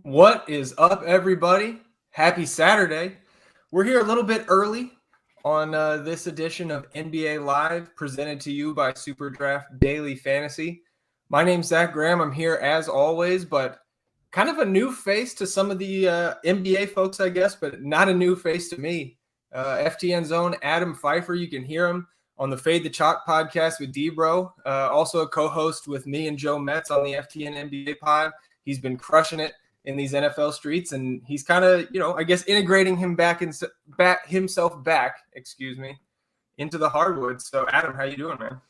What is up, everybody? Happy Saturday. We're here a little bit early on this edition of NBA Live, presented to you by SuperDraft Daily Fantasy. My name's Zach Graham. I'm here as always, but kind of a new face to some of the NBA folks, I guess, but not a new face to me. FTN Zone, Adam Pfeifer. You can hear him on the Fade the Chalk podcast with D-Bro. Also a co-host with me and Joe Metz on the FTN NBA pod. He's been crushing it in these NFL streets, and he's kind of, I guess integrating himself back into the hardwood. So Adam, how you doing, man?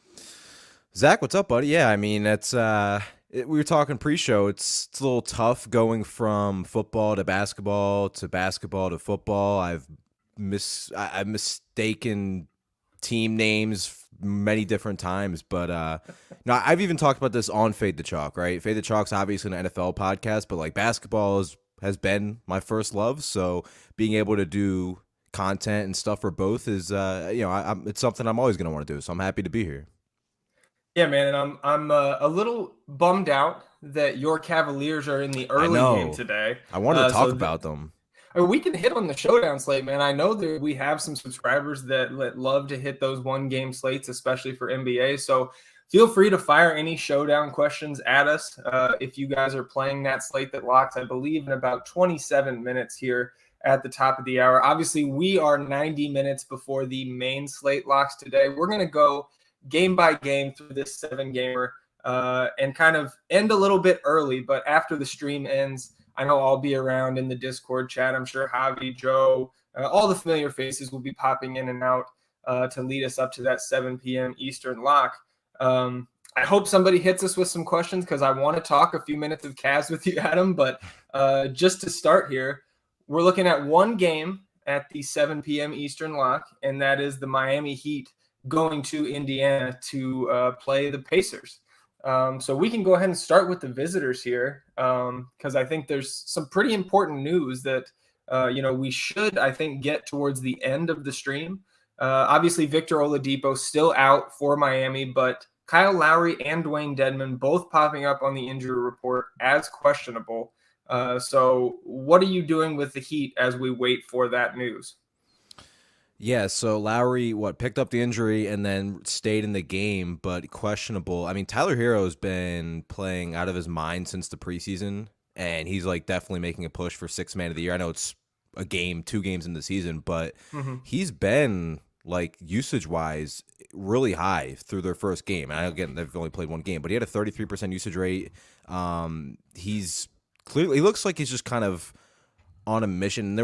Zach, what's up, buddy? Yeah, I mean, we were talking pre-show. It's a little tough going from football to basketball to football. I've mistaken team names many different times, but no, I've even talked about this on Fade the Chalk, right? Fade the Chalk's obviously an NFL podcast, but like basketball has been my first love, so being able to do content and stuff for both is it's something I'm always going to want to do, so I'm happy to be here. Yeah, man, and I'm a little bummed out that your Cavaliers are in the early game today. I wanted to talk about them. We can hit on the showdown slate, man. I know that we have some subscribers that love to hit those one-game slates, especially for NBA. So feel free to fire any showdown questions at us if you guys are playing that slate that locks, I believe, in about 27 minutes here at the top of the hour. Obviously, we are 90 minutes before the main slate locks today. We're going to go game by game through this 7-gamer and kind of end a little bit early, but after the stream ends, I know I'll be around in the Discord chat. I'm sure Javi, Joe, all the familiar faces will be popping in and out to lead us up to that 7 p.m. Eastern lock. I hope somebody hits us with some questions because I want to talk a few minutes of Cavs with you, Adam. But just to start here, we're looking at one game at the 7 p.m. Eastern lock, and that is the Miami Heat going to Indiana to play the Pacers. So we can go ahead and start with the visitors here because I think there's some pretty important news that, we should, I think, get towards the end of the stream. Obviously, Victor Oladipo still out for Miami, but Kyle Lowry and Dwayne Dedmon both popping up on the injury report as questionable. So what are you doing with the Heat as we wait for that news? Yeah, so Lowry, picked up the injury and then stayed in the game, but questionable. I mean, Tyler Hero's been playing out of his mind since the preseason, and he's like definitely making a push for sixth man of the year. I know it's a game, 2 games in the season, but he's been like usage-wise really high through their first game. And again, they've only played one game, but he had a 33% usage rate. He looks like he's just kind of on a mission.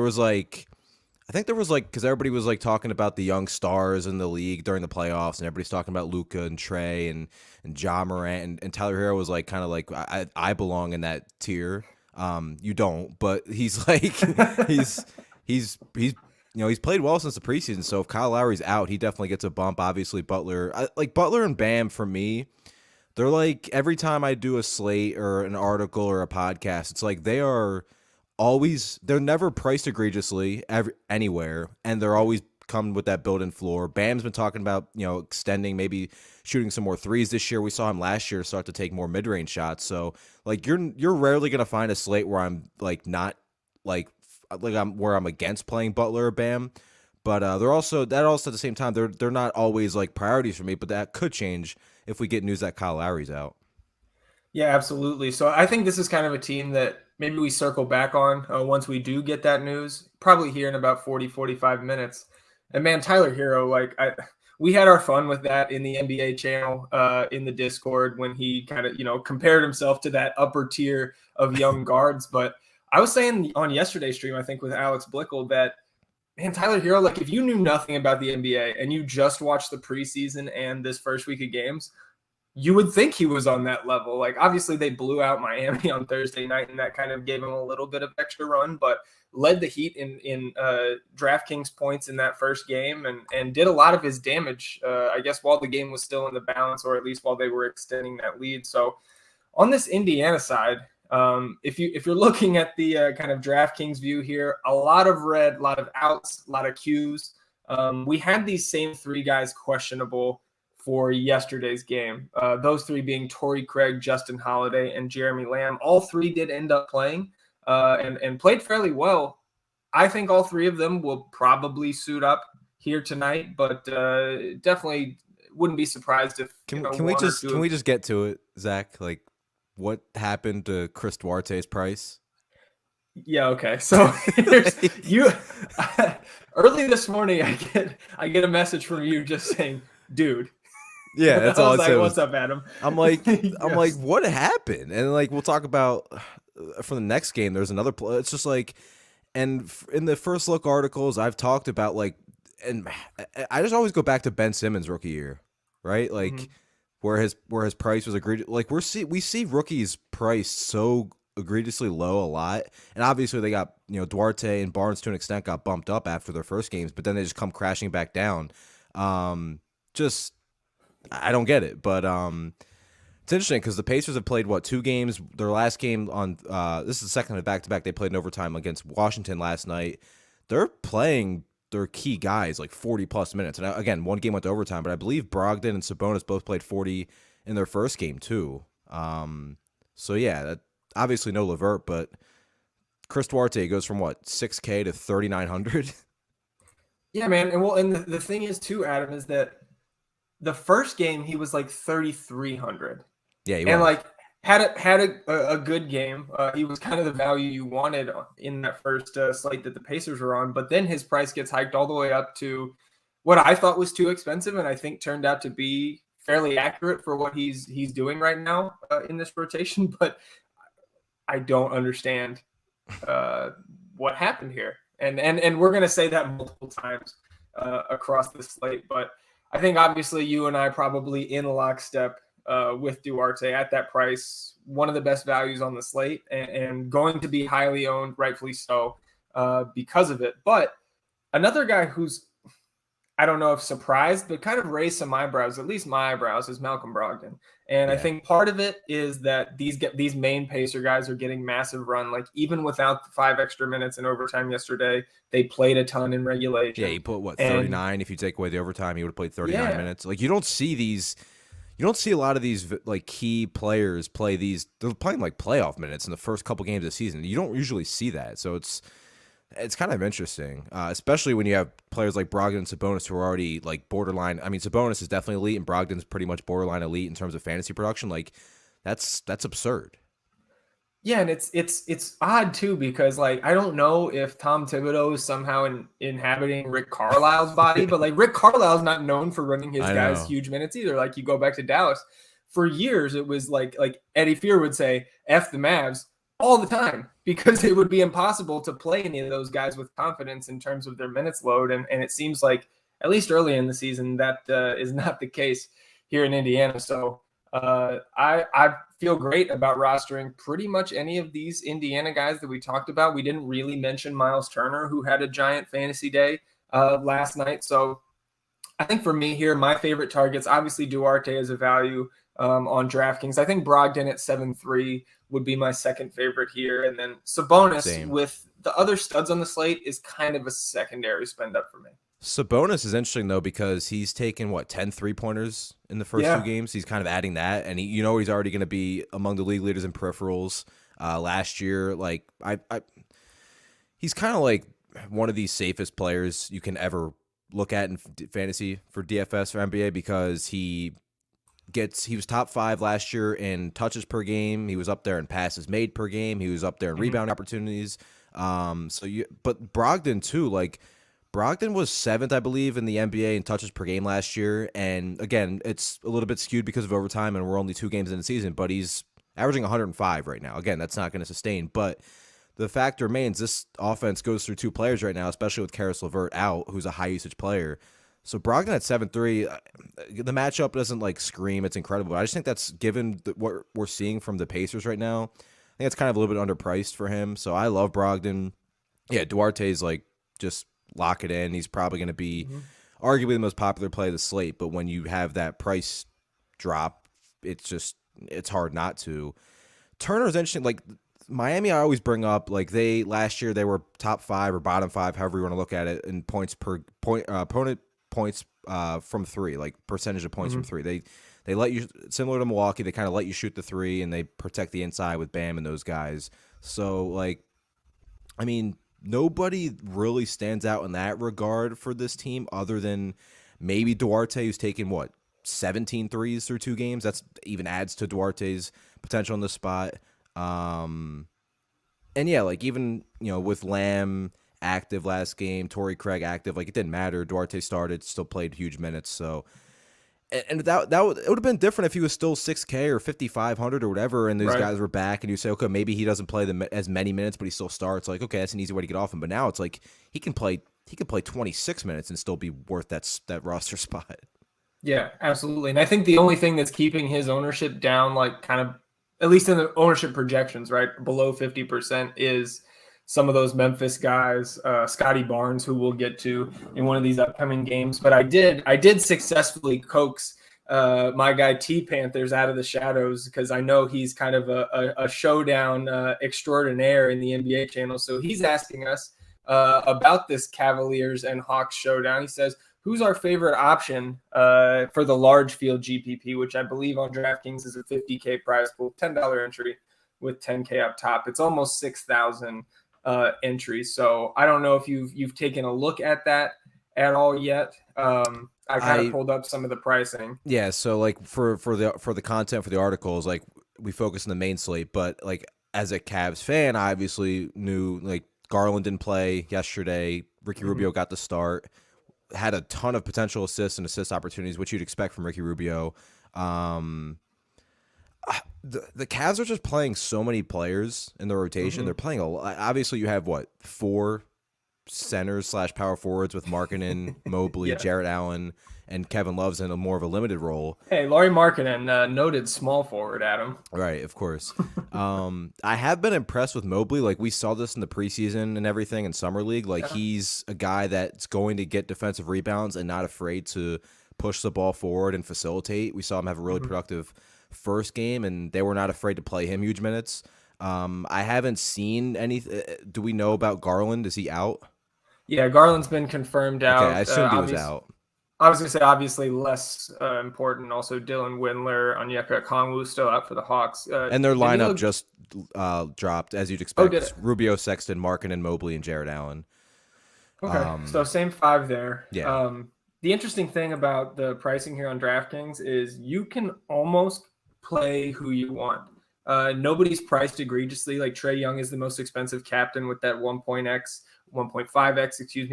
I think there was because everybody was talking about the young stars in the league during the playoffs, and everybody's talking about Luca and Trey and Ja Morant, and Tyler Hero was I belong in that tier. You don't, but he's he's played well since the preseason. So if Kyle Lowry's out, he definitely gets a bump. Obviously, Butler and Bam for me, they're like every time I do a slate or an article or a podcast, it's like they're never priced egregiously anywhere, and they're always come with that built-in floor. Bam's been talking about extending, maybe shooting some more threes this year. We saw him last year start to take more mid-range shots. So you're rarely gonna find a slate where I'm not where I'm against playing Butler or Bam, but they're also at the same time they're not always priorities for me. But that could change if we get news that Kyle Lowry's out. Yeah, absolutely. So I think this is kind of a team that maybe we circle back on once we do get that news, probably here in about 40, 45 minutes. And man, Tyler Hero, we had our fun with that in the NBA channel in the Discord when he kind of, compared himself to that upper tier of young guards. But I was saying on yesterday's stream, I think with Alex Blickel, that, man, Tyler Hero, if you knew nothing about the NBA and you just watched the preseason and this first week of games, you would think he was on that level. Obviously they blew out Miami on Thursday night, and that kind of gave him a little bit of extra run, but led the Heat in DraftKings points in that first game and did a lot of his damage, I guess, while the game was still in the balance, or at least while they were extending that lead. So on this Indiana side, if you're looking at the kind of DraftKings view here, a lot of red, a lot of outs, a lot of Qs. We had these same 3 guys questionable for yesterday's game. Those 3 being Torrey Craig, Justin Holiday, and Jeremy Lamb. All 3 did end up playing. and played fairly well. I think all three of them will probably suit up here tonight, but definitely wouldn't be surprised if can we just get to it, Zach? Like, what happened to Chris Duarte's price? Yeah, okay. So you early this morning, I get a message from you just saying, "Dude." Yeah, that's all I said. What's up, Adam? I'm like, what happened? And like, we'll talk about for the next game. There's another. It's just like, and in the first look articles, I've talked about like, and I just always go back to Ben Simmons' rookie year, right? Like, where his price was agreed. Like we see rookies priced so egregiously low a lot, and obviously they got Duarte and Barnes to an extent got bumped up after their first games, but then they just come crashing back down. Just I don't get it, but it's interesting because the Pacers have played 2 games. Their last game on this is the second of back-to-back. They played in overtime against Washington last night. They're playing their key guys like 40-plus minutes. And again, one game went to overtime, but I believe Brogdon and Sabonis both played 40 in their first game too. So yeah, that, obviously no LeVert, but Chris Duarte goes from $6K to $3,900. Yeah, man. And the thing is too, Adam, is that the first game he was like 3,300. Yeah, he and was. like had a good game. He was kind of the value you wanted in that first slate that the Pacers were on. But then his price gets hiked all the way up to what I thought was too expensive, and I think turned out to be fairly accurate for what he's doing right now in this rotation. But I don't understand what happened here, and we're gonna say that multiple times across the slate, but I think obviously you and I probably in lockstep with Duarte at that price, one of the best values on the slate and going to be highly owned, rightfully so, because of it. But another guy who's, I don't know if surprised, but kind of raised some eyebrows, at least my eyebrows, is Malcolm Brogdon. And I think part of it is that these main Pacer guys are getting massive run. Like even without the 5 extra minutes in overtime yesterday, they played a ton in regulation. Yeah, he put 39. If you take away the overtime, he would have played 39 minutes. Like you don't see a lot of these like key players play these. They're playing like playoff minutes in the first couple games of the season. You don't usually see that, so it's kind of interesting, especially when you have players like Brogdon and Sabonis who are already like borderline. I mean, Sabonis is definitely elite, and Brogdon's pretty much borderline elite in terms of fantasy production. Like, that's absurd. Yeah, and it's odd too because like I don't know if Tom Thibodeau is somehow inhabiting Rick Carlisle's body, but like Rick Carlisle's not known for running his guys huge minutes either. Like you go back to Dallas, for years it was like Eddie Fear would say "F the Mavs" all the time because it would be impossible to play any of those guys with confidence in terms of their minutes load. And it seems like, at least early in the season, that is not the case here in Indiana. So I feel great about rostering pretty much any of these Indiana guys that we talked about. We didn't really mention Miles Turner, who had a giant fantasy day last night. So I think for me here, my favorite targets, obviously Duarte is a value on DraftKings. I think Brogdon at 7.3 would be my second favorite here. And then Sabonis with the other studs on the slate is kind of a secondary spend up for me. Sabonis is interesting, though, because he's taken, 10 three-pointers in the first 2 games. He's kind of adding that, and he's already going to be among the league leaders in peripherals. Last year, like, he's kind of like one of the safest players you can ever look at in fantasy for DFS for NBA because he was top 5 last year in touches per game. He was up there in passes made per game. He was up there in rebound opportunities. But Brogdon too, like Brogdon was 7th, I believe, in the NBA in touches per game last year. And again, it's a little bit skewed because of overtime and we're only 2 games in the season, but he's averaging 105 right now. Again, that's not going to sustain, but the fact remains this offense goes through 2 players right now, especially with Karis LeVert out, who's a high usage player. So Brogdon at 7.3, the matchup doesn't like scream it's incredible. I just think that's given what we're seeing from the Pacers right now. I think it's kind of a little bit underpriced for him. So I love Brogdon. Yeah, Duarte's like just lock it in. He's probably going to be arguably the most popular play of the slate. But when you have that price drop, it's hard not to. Turner's interesting. Like Miami, I always bring up like last year they were top 5 or bottom 5, however you want to look at it, in points per opponent points from 3, like percentage of points from 3. They let you, similar to Milwaukee, they kind of let you shoot the 3 and they protect the inside with Bam and those guys. So like I mean, nobody really stands out in that regard for this team other than maybe Duarte, who's taken, what, 17 threes through 2 games? That's even adds to Duarte's potential in the spot. And yeah, like even, with Lamb active last game, Torrey Craig active, like it didn't matter. Duarte started, still played huge minutes. So, and that would, it would have been different if he was still 6K or 5,500 or whatever, and these Right. guys were back, and you say, okay, maybe he doesn't play as many minutes, but he still starts. Like, okay, that's an easy way to get off him. But now it's like he can play 26 minutes and still be worth that roster spot. Yeah, absolutely. And I think the only thing that's keeping his ownership down, like kind of at least in the ownership projections, right, below 50% is some of those Memphis guys, Scotty Barnes, who we'll get to in one of these upcoming games. But I did successfully coax my guy T Panthers out of the shadows because I know he's kind of a showdown extraordinaire in the NBA channel. So he's asking us about this Cavaliers and Hawks showdown. He says, who's our favorite option for the large field GPP, which I believe on DraftKings is a 50K prize pool, $10 entry with 10K up top. It's almost 6,000 entries. So I don't know if you've taken a look at that at all yet. I kind of pulled up some of the pricing. Yeah, so like for the content for the articles, like we focus on the main slate, but like as a Cavs fan, I obviously knew like Garland didn't play yesterday. Ricky Rubio got the start, had a ton of potential assists and assist opportunities, which you'd expect from Ricky Rubio. The Cavs are just playing so many players in the rotation. They're playing a lot. Obviously, you have what, 4 centers / power forwards with Markkanen, Mobley, Yeah. Jarrett Allen, and Kevin Love's in a more of a limited role. Hey, Lauri Markkanen, noted small forward, Adam. Right, of course. I have been impressed with Mobley. Like we saw this in the preseason and everything in summer league. Like he's a guy that's going to get defensive rebounds and not afraid to push the ball forward and facilitate. We saw him have a really productive first game, and they were not afraid to play him huge minutes. I haven't seen any. Do we know about Garland? Is he out? Yeah, Garland's been confirmed out. Okay, I assumed he was out. I was going to say, obviously, less important. Also, Dylan Windler, Onyeka Okongwu still out for the Hawks. And their lineup just dropped, as you'd expect. did it? Rubio, Sexton, Markkanen, Mobley, and Jarrett Allen. Okay, so same 5 there. Yeah. The interesting thing about the pricing here on DraftKings is you can almost play who you want. Nobody's priced egregiously. Like Trae Young is the most expensive captain with that 1.5x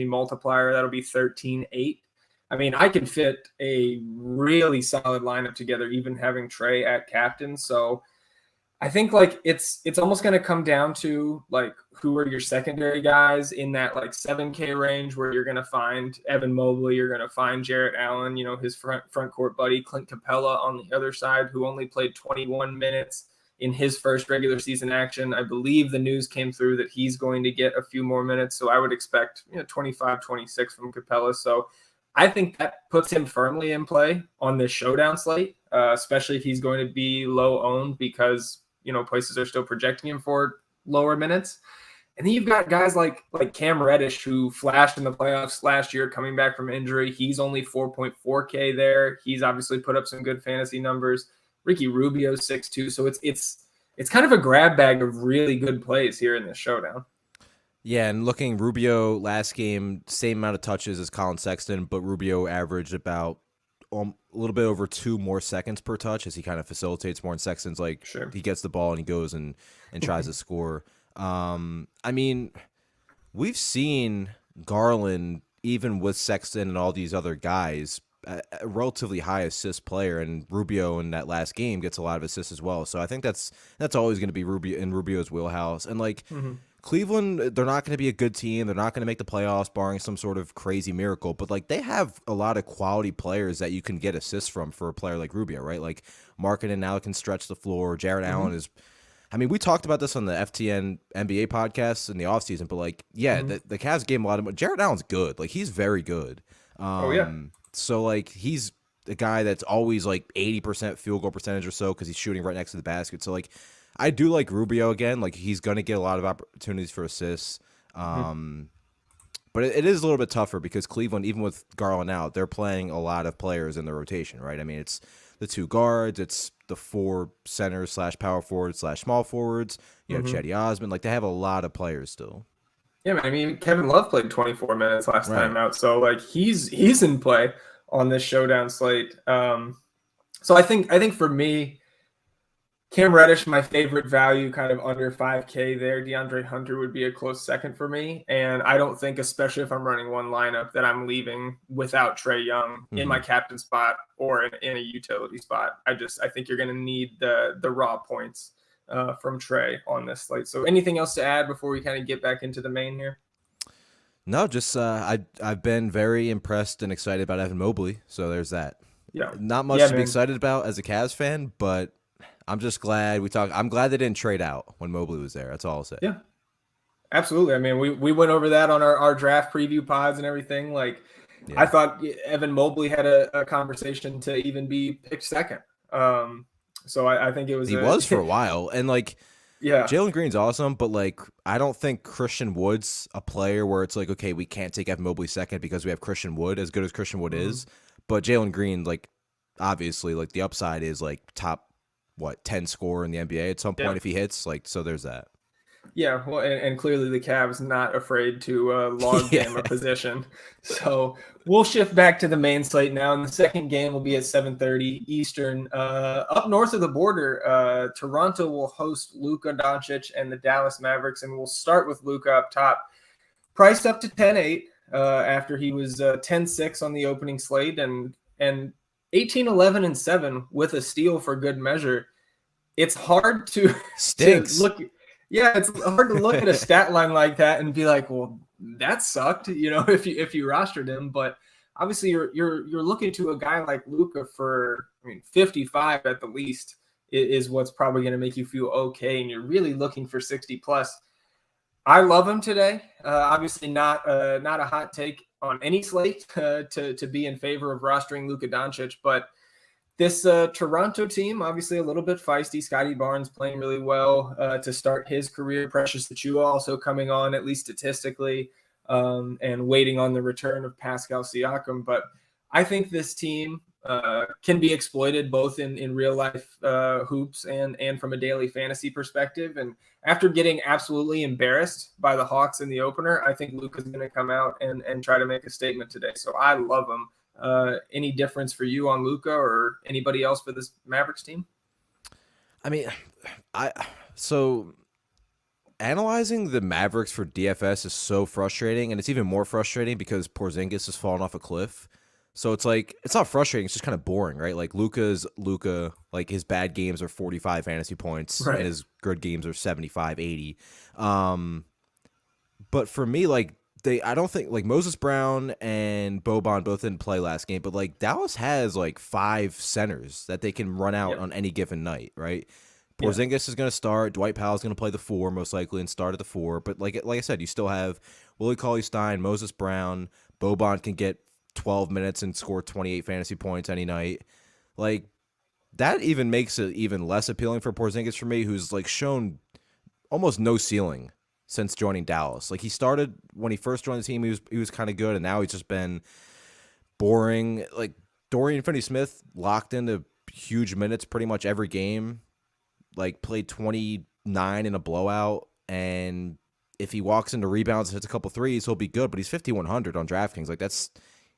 multiplier. That'll be 13.8. I mean, I can fit a really solid lineup together, even having Trey at captain. So I think like it's almost going to come down to like who are your secondary guys in that like 7K range, where you're going to find Evan Mobley, you're going to find Jarrett Allen, his front court buddy Clint Capella on the other side, who only played 21 minutes in his first regular season action. I believe the news came through that he's going to get a few more minutes, so I would expect 25, 26 from Capella. So I think that puts him firmly in play on this showdown slate, especially if he's going to be low owned because, places are still projecting him for lower minutes. And then you've got guys like Cam Reddish, who flashed in the playoffs last year coming back from injury. He's only 4.4K there. He's obviously put up some good fantasy numbers. Ricky Rubio's 6'2". So it's kind of a grab bag of really good plays here in this showdown. Yeah, and looking, Rubio last game, same amount of touches as Colin Sexton, but Rubio averaged about a little bit over 2 more seconds per touch as he kind of facilitates more. And Sexton's like, Sure. He gets the ball and he goes and tries to score. I mean, we've seen Garland, even with Sexton and all these other guys, a relatively high assist player, and Rubio in that last game gets a lot of assists as well. So I think that's always going to be Rubio's wheelhouse. And like, Cleveland, they're not going to be a good team. They're not going to make the playoffs barring some sort of crazy miracle. But, like, they have a lot of quality players that you can get assists from for a player like Rubio, right? Like, Markkanen now can stretch the floor. Jarrett Allen is – I mean, we talked about this on the FTN NBA podcast in the offseason. But, like, yeah, the Cavs gave him a lot of – Jarrett Allen's good. Like, he's very good. So, like, he's a guy that's always, like, 80% field goal percentage or so because he's shooting right next to the basket. So, like – I do like Rubio again. Like, he's going to get a lot of opportunities for assists. But it is a little bit tougher because Cleveland, even with Garland out, they're playing a lot of players in the rotation, right? I mean, it's the 2 guards, it's the 4 centers / power forwards / small forwards. You have Chetty Osman. Like, they have a lot of players still. Yeah, man. I mean, Kevin Love played 24 minutes last Right. time out, so like he's in play on this showdown slate. So I think for me, Cam Reddish, my favorite value, kind of under 5K there. DeAndre Hunter would be a close second for me. And I don't think, especially if I'm running one lineup, that I'm leaving without Trae Young in my captain spot or in a utility spot. I think you're going to need the raw points from Trae on this slate. So anything else to add before we kind of get back into the main here? No, just I've been very impressed and excited about Evan Mobley. So there's that. Yeah. Not much to be excited about as a Cavs fan, but I'm just glad I'm glad they didn't trade out when Mobley was there. That's all I'll say. Yeah, absolutely. I mean, we went over that on our draft preview pods and everything. Like, I thought Evan Mobley had a conversation to even be picked second. So I think it was. He was for a while, and like, yeah, Jalen Green's awesome, but like, I don't think Christian Wood's a player where it's like, okay, we can't take Evan Mobley second because we have Christian Wood, as good as Christian Wood is. But Jalen Green, like, obviously, like the upside is like top 10 scorer in the NBA at some point if he hits, like, so there's that. Yeah, well, and clearly the Cavs not afraid to log jam a position. So we'll shift back to the main slate now, and the second game will be at 7:30 Eastern. Up north of the border, Toronto will host Luca Doncic and the Dallas Mavericks, and we'll start with Luca up top. Priced up to 10-8 after he was 10-6 on the opening slate, and 18-11-7 with a steal for good measure. It's hard to look. Yeah, it's hard to look at a stat line like that and be like, well, that sucked, if you rostered him. But obviously, you're looking to a guy like Luca for, 55 at the least is what's probably going to make you feel okay, and you're really looking for 60 plus. I love him today. Obviously, not a hot take on any slate to be in favor of rostering Luka Doncic, but this Toronto team, obviously a little bit feisty. Scotty Barnes playing really well to start his career. Precious Achiuwa also coming on, at least statistically, and waiting on the return of Pascal Siakam. But I think this team can be exploited both in real life hoops and from a daily fantasy perspective. And after getting absolutely embarrassed by the Hawks in the opener, I think Luka's going to come out and try to make a statement today. So I love him. Any difference for you on Luka or anybody else for this Mavericks team? I mean, so analyzing the Mavericks for DFS is so frustrating, and it's even more frustrating because Porzingis has fallen off a cliff. So it's like, it's not frustrating, it's just kind of boring, right? Like Luka, like his bad games are 45 fantasy points, right, and his good games are 75, 80. But for me, like, I don't think, like, Moses Brown and Boban both didn't play last game, but like Dallas has like 5 centers that they can run out on any given night, right? Porzingis is going to start. Dwight Powell is going to play the 4 most likely and start at the 4. But like I said, you still have Willie Cauley-Stein, Moses Brown. Boban can get 12 minutes and score 28 fantasy points any night. Like, that even makes it even less appealing for Porzingis for me, who's like shown almost no ceiling since joining Dallas. Like, he started when he first joined the team, he was kind of good, and now he's just been boring. Like, Dorian Finney-Smith locked into huge minutes pretty much every game, like played 29 in a blowout, and if he walks into rebounds and hits a couple threes, he'll be good, but he's 5,100 on DraftKings. Like,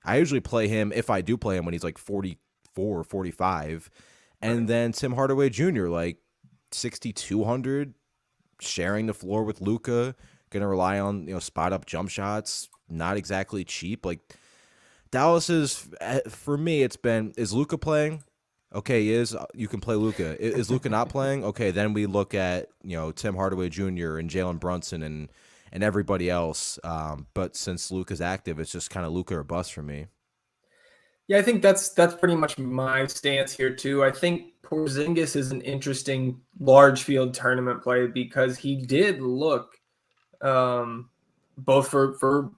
I usually play him, if I do play him, when he's like 44 or 45. And then Tim Hardaway Jr., like 6,200, sharing the floor with Luca, going to rely on, spot up jump shots, not exactly cheap. Like, Dallas is, for me, is Luca playing? Okay, you can play Luca. Is Luca not playing? Okay, then we look at, Tim Hardaway Jr. and Jaylen Brunson and everybody else. But since Luca's active, it's just kind of Luca or bust for me. Yeah, I think that's pretty much my stance here too. I think Porzingis is an interesting large field tournament play because he did look both for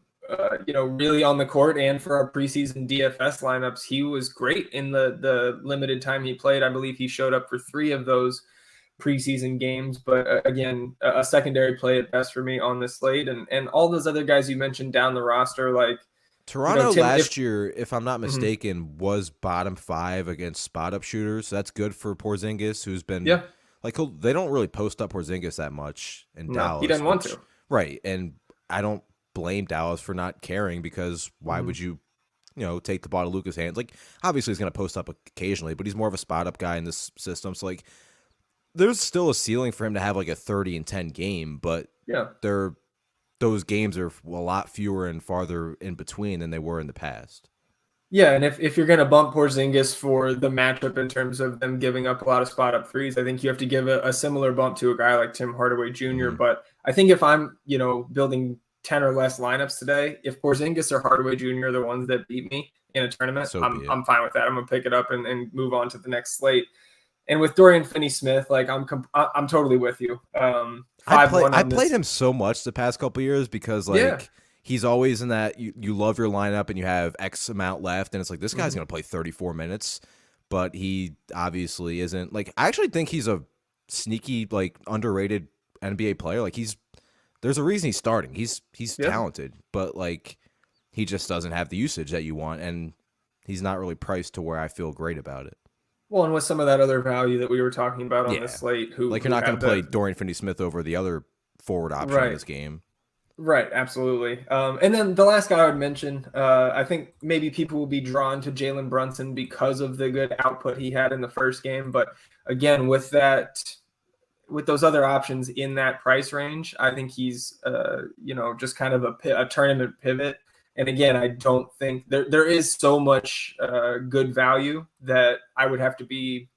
really on the court and for our preseason DFS lineups. He was great in the limited time he played. I believe he showed up for 3 of those preseason games, but again, a secondary play at best for me on this slate, and all those other guys you mentioned down the roster, like Toronto last year, if I'm not mistaken, was bottom 5 against spot up shooters. So that's good for Porzingis, who's been they don't really post up Porzingis that much in Dallas. He doesn't want to, right? And I don't blame Dallas for not caring, because why would you take the ball to Luca's hands? Like, obviously he's going to post up occasionally, but he's more of a spot up guy in this system. So like, there's still a ceiling for him to have like a 30 and 10 game, but Yeah. those games are a lot fewer and farther in between than they were in the past. Yeah, and if you're going to bump Porzingis for the matchup in terms of them giving up a lot of spot up threes, I think you have to give a similar bump to a guy like Tim Hardaway Jr. But I think if I'm, building 10 or less lineups today, if Porzingis or Hardaway Jr. are the ones that beat me in a tournament, I'm fine with that. I'm going to pick it up and move on to the next slate. And with Dorian Finney-Smith, like I'm totally with you. I played him so much the past couple years because he's always in that you love your lineup and you have X amount left, and it's like, this guy's going to play 34 minutes, but he obviously isn't. Like, I actually think he's a sneaky, like, underrated NBA player. Like, there's a reason he's starting. He's talented, but like, he just doesn't have the usage that you want, and he's not really priced to where I feel great about it. Well, and with some of that other value that we were talking about on this slate, you're not going to play Dorian Finney-Smith over the other forward option in this game. Right, absolutely. And then the last guy I would mention, I think maybe people will be drawn to Jaylen Brunson because of the good output he had in the first game. But again, with those other options in that price range, I think he's, just kind of a tournament pivot. And again, I don't think there is so much good value that I would have to be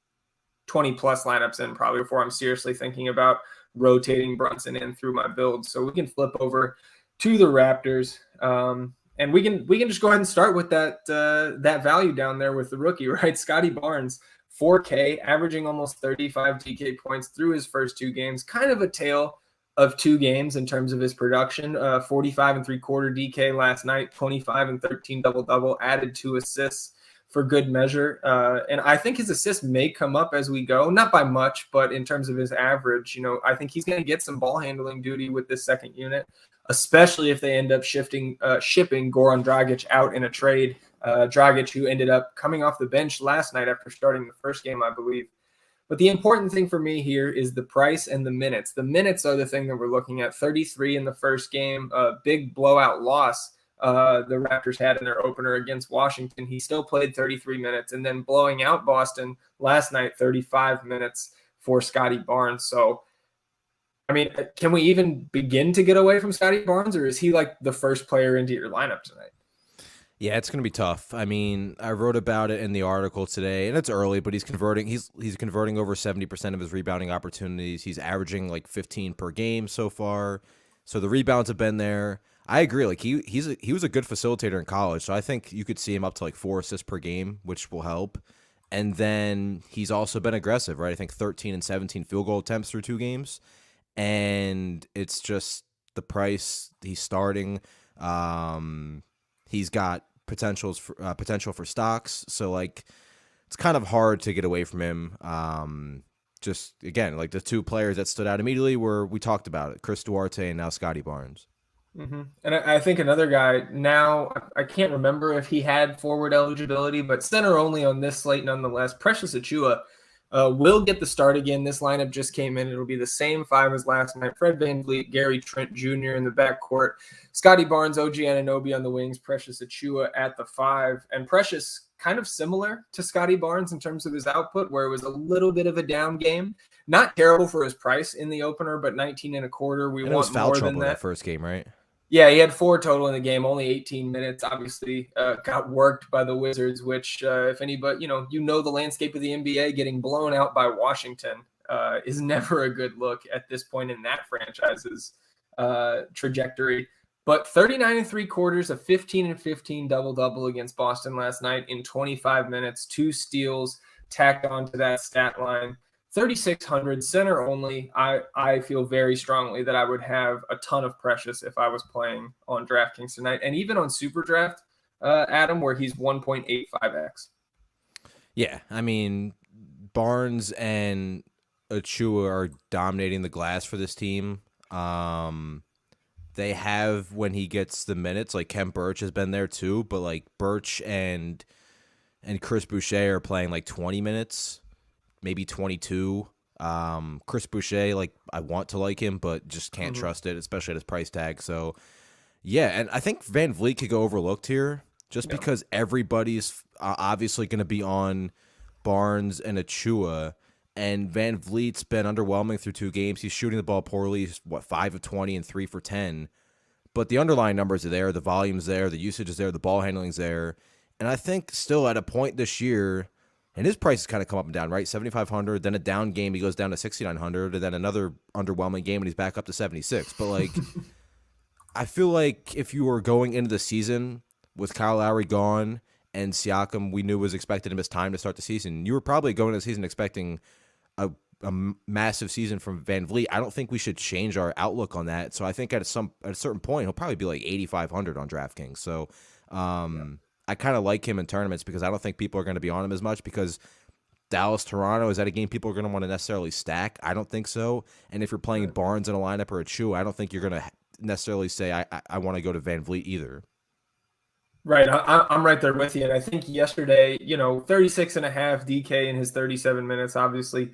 20 plus lineups in probably before I'm seriously thinking about rotating Brunson in through my build. So we can flip over to the Raptors, and we can just go ahead and start with that value down there with the rookie, right? Scotty Barnes, 4K, averaging almost 35 DK points through his first two games. Kind of a tale of two games in terms of his production. 45 and 3/4 DK last night, 25 and 13 double-double, added 2 assists for good measure. And I think his assists may come up as we go, not by much, but in terms of his average, I think he's going to get some ball handling duty with this second unit, especially if they end up shipping Goran Dragic out in a trade. Dragic, who ended up coming off the bench last night after starting the first game, I believe. But the important thing for me here is the price and the minutes. The minutes are the thing that we're looking at. 33 in the first game, a big blowout loss the Raptors had in their opener against Washington. He still played 33 minutes, and then blowing out Boston last night, 35 minutes for Scotty Barnes. So, I mean, can we even begin to get away from Scotty Barnes, or is he like the first player into your lineup tonight? Yeah, it's going to be tough. I mean, I wrote about it in the article today, and it's early, but he's converting over 70% of his rebounding opportunities. He's averaging like 15 per game so far. So the rebounds have been there. I agree. Like he was a good facilitator in college, so I think you could see him up to like 4 assists per game, which will help. And then he's also been aggressive, right? I think 13 and 17 field goal attempts through 2 games. And it's just the price he's starting. He's got potential for stocks, so like it's kind of hard to get away from him. Just again, like the 2 players that stood out immediately were, we talked about it, Chris Duarte and now Scotty Barnes. And I think another guy now, I can't remember if he had forward eligibility, but center only on this slate nonetheless. Precious Achiuwa will get the start again. This lineup just came in. It'll be the same 5 as last night. Fred VanVleet, Gary Trent Jr. in the backcourt, Scotty Barnes, OG Anunoby on the wings, Precious Achiuwa at the 5. And Precious kind of similar to Scotty Barnes in terms of his output, where it was a little bit of a down game. Not terrible for his price in the opener, but 19 and a quarter. We want more than that. First game, right? Yeah, he had 4 total in the game, only 18 minutes. Obviously, got worked by the Wizards, which, if anybody, the landscape of the NBA, getting blown out by Washington is never a good look at this point in that franchise's trajectory. But 39 and 3/4, a 15 and 15 double-double against Boston last night in 25 minutes, 2 steals tacked onto that stat line. 3,600 center only. I feel very strongly that I would have a ton of Precious if I was playing on DraftKings tonight, and even on SuperDraft, Adam, where he's 1.85x. Yeah, I mean, Barnes and Achiuwa are dominating the glass for this team. They have, when he gets the minutes, like Khem Birch has been there too, but like Birch and Chris Boucher are playing like 20 minutes. Maybe 22. Chris Boucher, like I want to like him, but just can't trust it, especially at his price tag. So, Yeah, and I think Van Vliet could go overlooked here just Yeah. because everybody's obviously going to be on Barnes and Achua, and Van Vliet's been underwhelming through 2 games. He's shooting the ball poorly. He's, 5 of 20 and 3 for 10. But the underlying numbers are there. The volume's there. The usage is there. The ball handling's there. And I think still at a point this year, and his price has kind of come up and down, right? 7,500. Then a down game, he goes down to 6,900. And then another underwhelming game, and he's back up to 76. But, like, I feel like if you were going into the season with Kyle Lowry gone and Siakam, we knew was expected to miss time to start the season, you were probably going into the season expecting a massive season from Van Vliet. I don't think we should change our outlook on that. So I think at a certain point, he'll probably be like 8,500 on DraftKings. So I kind of like him in tournaments because I don't think people are going to be on him as much because Dallas-Toronto, is that a game people are going to want to necessarily stack? I don't think so. And if you're playing Barnes in a lineup or a Chew, I don't think you're going to necessarily say I want to go to Van Vliet either. Right. I'm right there with you. And I think yesterday, 36.5 DK in his 37 minutes, obviously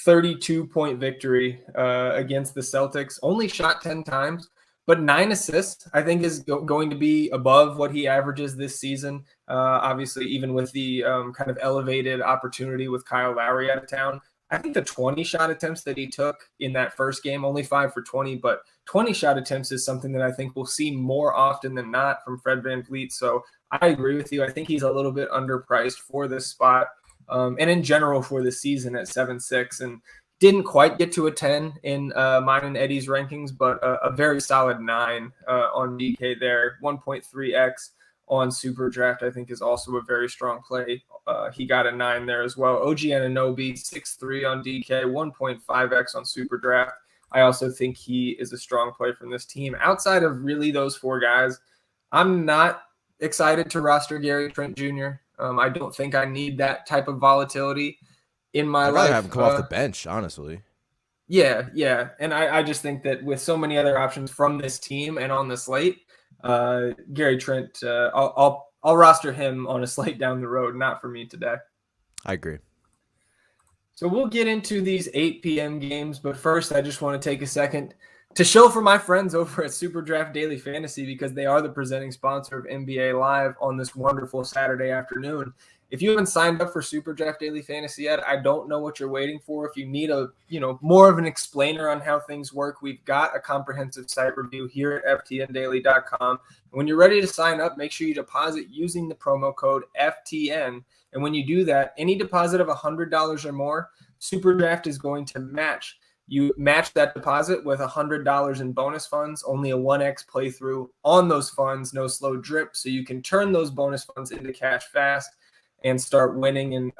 32-point victory against the Celtics, only shot 10 times, but 9 assists, I think is going to be above what he averages this season. Obviously, even with the kind of elevated opportunity with Kyle Lowry out of town. I think the 20 shot attempts that he took in that first game, only 5 for 20, but 20 shot attempts is something that I think we'll see more often than not from Fred VanVleet. So I agree with you. I think he's a little bit underpriced for this spot and in general for the season at 7.6 and didn't quite get to a 10 in mine and Eddie's rankings, but a very solid 9 on DK there, 1.3x. On SuperDraft, I think is also a very strong play. He got a 9 there as well. OG Anunoby, 6.3 on DK, 1.5x on SuperDraft. I also think he is a strong play from this team. Outside of really those 4 guys, I'm not excited to roster Gary Trent Jr. I don't think I need that type of volatility in my life. I'd rather have him come off the bench, honestly. Yeah. And I just think that with so many other options from this team and on the slate, Gary Trent, I'll roster him on a slate down the road, not for me today. I agree. So we'll get into these 8 p.m. games, but first I just want to take a second to show for my friends over at SuperDraft Daily Fantasy because they are the presenting sponsor of NBA Live on this wonderful Saturday afternoon. If you haven't signed up for SuperDraft Daily Fantasy yet, I don't know what you're waiting for. If you need more of an explainer on how things work, we've got a comprehensive site review here at FTNdaily.com. When you're ready to sign up, make sure you deposit using the promo code FTN. And when you do that, any deposit of $100 or more, SuperDraft is going to match. You match that deposit with $100 in bonus funds, only a 1x playthrough on those funds, no slow drip. So you can turn those bonus funds into cash fast and start winning. And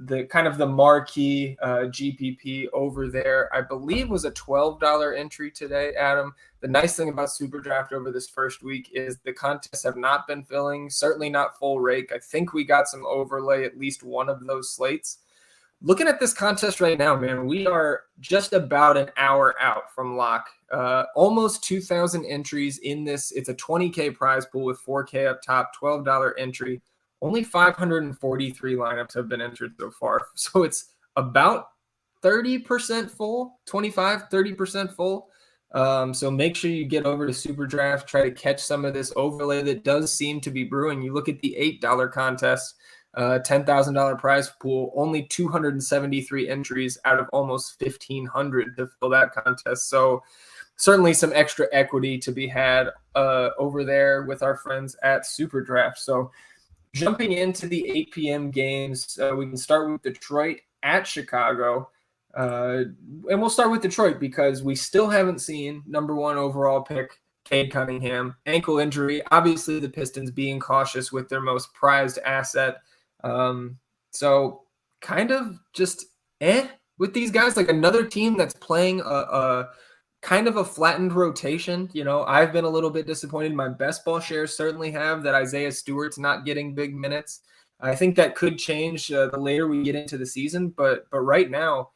the kind of the marquee GPP over there, I believe was a $12 entry today, Adam. The nice thing about SuperDraft over this first week is the contests have not been filling, certainly not full rake. I think we got some overlay, at least one of those slates. Looking at this contest right now, man, we are just about an hour out from lock. Almost 2,000 entries in this. It's a 20K prize pool with 4K up top, $12 entry. Only 543 lineups have been entered so far. So it's about 30% full, 30% full. So make sure you get over to SuperDraft, try to catch some of this overlay that does seem to be brewing. You look at the $8 contest, $10,000 prize pool, only 273 entries out of almost 1,500 to fill that contest. So certainly some extra equity to be had over there with our friends at SuperDraft. So jumping into the 8 p.m. games, we can start with Detroit at Chicago. And we'll start with Detroit because we still haven't seen number 1 overall pick, Cade Cunningham. Ankle injury, obviously the Pistons being cautious with their most prized asset. So kind of just with these guys, like another team that's playing a kind of a flattened rotation. I've been a little bit disappointed. My best ball shares certainly have that Isaiah Stewart's not getting big minutes. I think that could change the later we get into the season, but right now,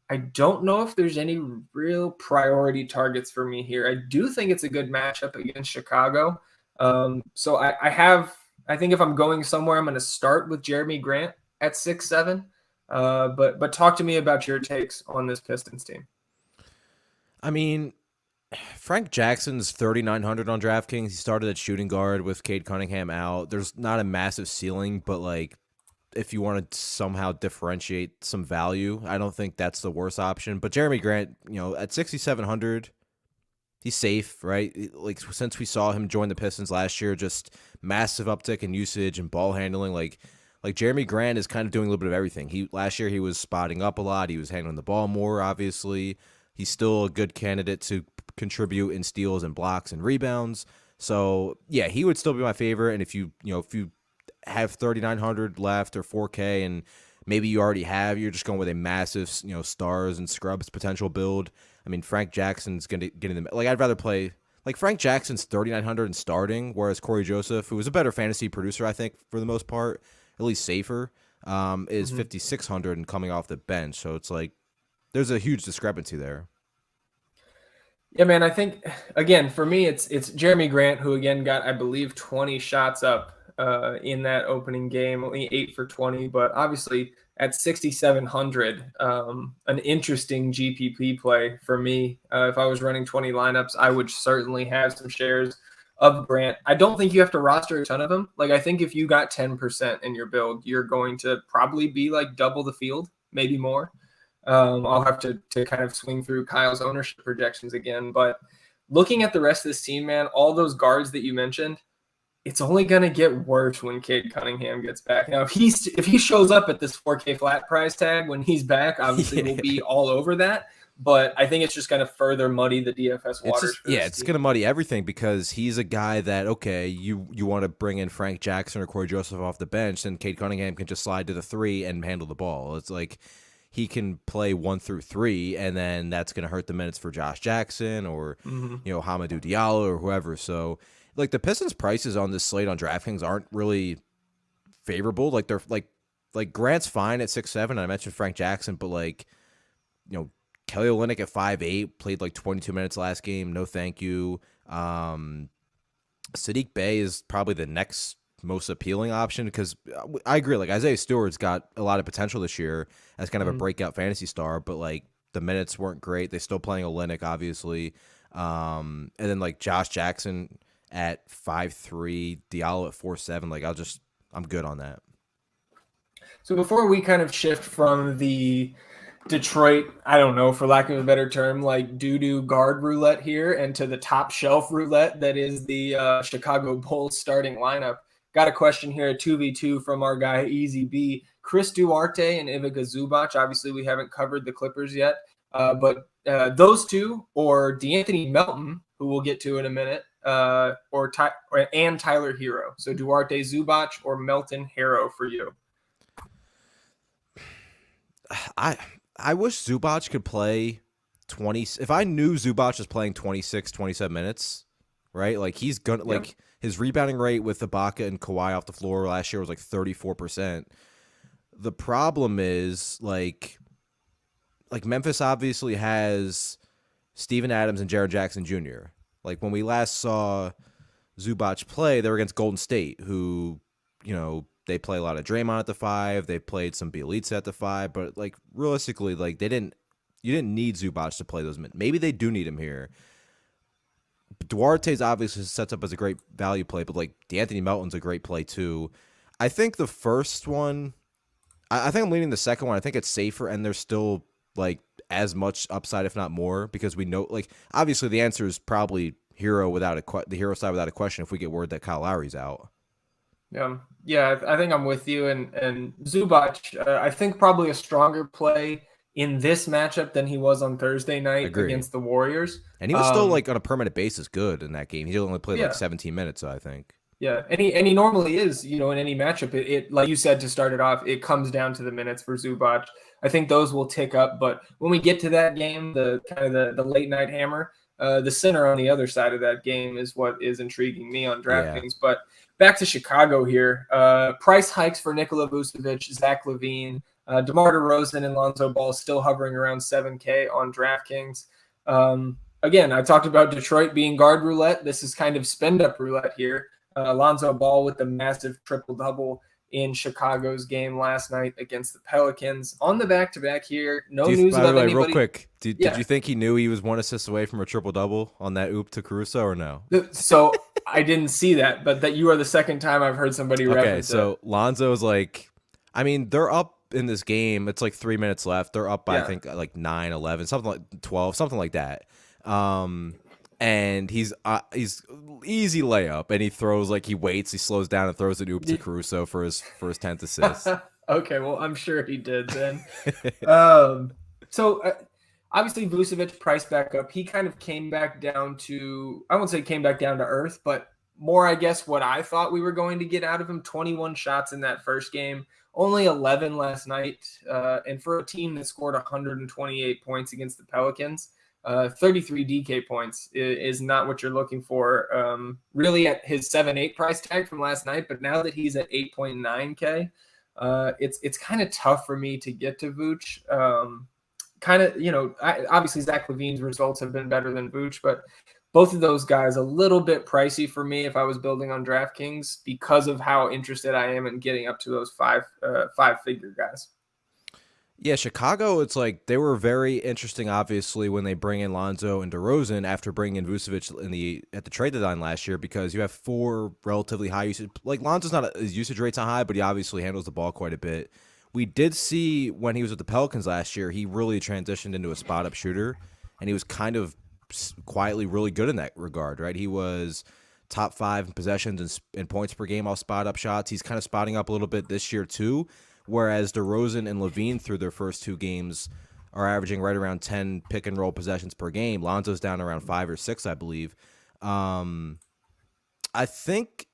I don't know if there's any real priority targets for me here. I do think it's a good matchup against Chicago. So I think if I'm going somewhere, I'm going to start with Jeremy Grant at 6-7. But talk to me about your takes on this Pistons team. I mean, Frank Jackson's 3,900 on DraftKings. He started at shooting guard with Cade Cunningham out. There's not a massive ceiling, but like if you want to somehow differentiate some value, I don't think that's the worst option. But Jeremy Grant, at 6,700, he's safe, right? Like since we saw him join the Pistons last year, just massive uptick in usage and ball handling. Like Jeremy Grant is kind of doing a little bit of everything. Last year he was spotting up a lot. He was handling the ball more, obviously. He's still a good candidate to contribute in steals and blocks and rebounds. So yeah, he would still be my favorite. And if you have 3,900 left or 4K, and maybe you're just going with a massive stars and scrubs potential build. I mean, Frank Jackson's gonna get in the I'd rather play like Frank Jackson's 3,900 and starting, whereas Corey Joseph, who was a better fantasy producer, I think for the most part, at least safer, is 5,600 and coming off the bench. So it's like there's a huge discrepancy there. Yeah, man, I think, again, for me, it's Jeremy Grant, who, again, got, I believe, 20 shots up in that opening game, only 8 for 20, but obviously at 6,700, an interesting GPP play for me. If I was running 20 lineups, I would certainly have some shares of Grant. I don't think you have to roster a ton of them. Like, I think if you got 10% in your build, you're going to probably be like double the field, maybe more. I'll have to kind of swing through Kyle's ownership projections again. But looking at the rest of this team, man, all those guards that you mentioned, it's only going to get worse when Cade Cunningham gets back. Now, if he shows up at this 4K flat price tag when he's back, obviously we'll be all over that. But I think it's just going to further muddy the DFS waters. It's going to muddy everything because he's a guy that, okay, you want to bring in Frank Jackson or Corey Joseph off the bench, and Cade Cunningham can just slide to the 3 and handle the ball. It's like he can play 1 through 3, and then that's going to hurt the minutes for Josh Jackson or Hamidou Diallo or whoever. So, like the Pistons' prices on this slate on DraftKings aren't really favorable. Like they're like Grant's fine at 6'7". I mentioned Frank Jackson, but Kelly Olynyk at 5'8", played like 22 minutes last game. No, thank you. Saddiq Bey is probably the next most appealing option because I agree. Like Isaiah Stewart's got a lot of potential this year as kind of a breakout fantasy star, but like the minutes weren't great. They're still playing Olynyk, obviously. And then like Josh Jackson at 5'3", Diallo at 4'7". Like I'm good on that. So before we kind of shift from the Detroit, I don't know, for lack of a better term, like doo-doo guard roulette here and to the top shelf roulette that is the Chicago Bulls starting lineup. Got a question here, a 2v2 from our guy Easy B. Chris Duarte and Ivica Zubac. Obviously, we haven't covered the Clippers yet, but those two, or D'Anthony Melton, who we'll get to in a minute, and Tyler Hero. So Duarte, Zubac, or Melton, Hero for you. I wish Zubac could play 20. If I knew Zubac was playing 26, 27 minutes, right? Like he's gonna like his rebounding rate with Ibaka and Kawhi off the floor last year was like 34%. The problem is like Memphis obviously has Steven Adams and Jaren Jackson Jr. Like when we last saw Zubac play, they were against Golden State, who, they play a lot of Draymond at the 5. They played some Bielitsa at the 5, but like realistically, like you didn't need Zubac to play those minutes. Maybe they do need him here. Duarte's obviously sets up as a great value play, but like D'Anthony Melton's a great play too. I think the first one, I think I'm leaning the second one. I think it's safer, and there's still like as much upside, if not more, because we know like obviously the answer is probably the hero side without a question if we get word that Kyle Lowry's out. Yeah, I think I'm with you. And Zubac, I think probably a stronger play in this matchup than he was on Thursday night against the Warriors. And he was still like on a permanent basis good in that game. He only played like 17 minutes, I think. Yeah, and he normally is, in any matchup. It like you said to start it off, it comes down to the minutes for Zubac. I think those will tick up, but when we get to that game, the kind of the late night hammer, the center on the other side of that game is what is intriguing me on DraftKings. Yeah. But back to Chicago here. Price hikes for Nikola Vucevic, Zach LaVine, DeMar DeRozan, and Lonzo Ball still hovering around 7K on DraftKings. Again, I talked about Detroit being guard roulette. This is kind of spend up roulette here. Lonzo Ball with the massive triple-double in Chicago's game last night against the Pelicans. On the back-to-back here, no By news the about way, anybody. real quick, did you think he knew he was 1 assist away from a triple-double on that oop to Caruso or no? So I didn't see that, but that you are the second time I've heard somebody reference it. Okay, so Lonzo's like, I mean, they're up in this game. It's like 3 minutes left. They're up by, I think, like 9, 11, something like 12, something like that. And he's easy layup, and he throws he waits, he slows down and throws an oop to Caruso for his 10th assist. Okay, well, I'm sure he did then. So obviously Vucevic priced back up. He kind of came back down to, I won't say came back down to earth, but more, I guess, what I thought we were going to get out of him. 21 shots in that first game, only 11 last night. And for a team that scored 128 points against the Pelicans, 33 DK points is not what you're looking for, really, at his 7-8 price tag from last night. But now that he's at 8.9K, it's kind of tough for me to get to Vooch. Obviously Zach LaVine's results have been better than Vooch, but both of those guys a little bit pricey for me if I was building on DraftKings because of how interested I am in getting up to those five-figure guys. Yeah, Chicago, it's like they were very interesting, obviously, when they bring in Lonzo and DeRozan after bringing in Vucevic at the trade deadline last year, because you have 4 relatively high usage. Like, Lonzo's his usage rate's not high, but he obviously handles the ball quite a bit. We did see when he was with the Pelicans last year, he really transitioned into a spot-up shooter, and he was kind of quietly really good in that regard, right? He was top 5 in possessions and points per game off spot-up shots. He's kind of spotting up a little bit this year, too. Whereas DeRozan and LaVine through their first 2 games are averaging right around 10 pick-and-roll possessions per game. Lonzo's down around 5 or 6, I believe. I think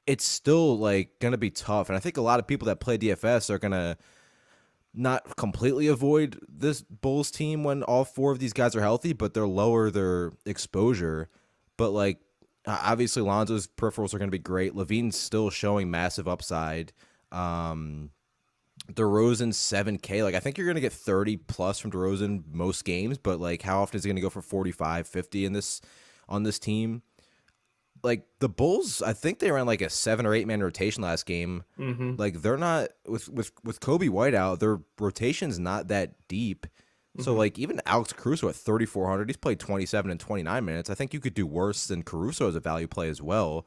it's still going to be tough, and I think a lot of people that play DFS are going to not completely avoid this Bulls team when all 4 of these guys are healthy, but they'll lower their exposure. But obviously Lonzo's peripherals are going to be great. LaVine's still showing massive upside. DeRozan's 7K. I think you're going to get 30 plus from DeRozan most games, but how often is he going to go for 45, 50 on this team? The Bulls, I think they ran a 7 or 8 man rotation last game. Mm-hmm. They're not with Kobe White out, their rotation's not that deep. Mm-hmm. So even Alex Caruso at 3,400, he's played 27 and 29 minutes. I think you could do worse than Caruso as a value play as well.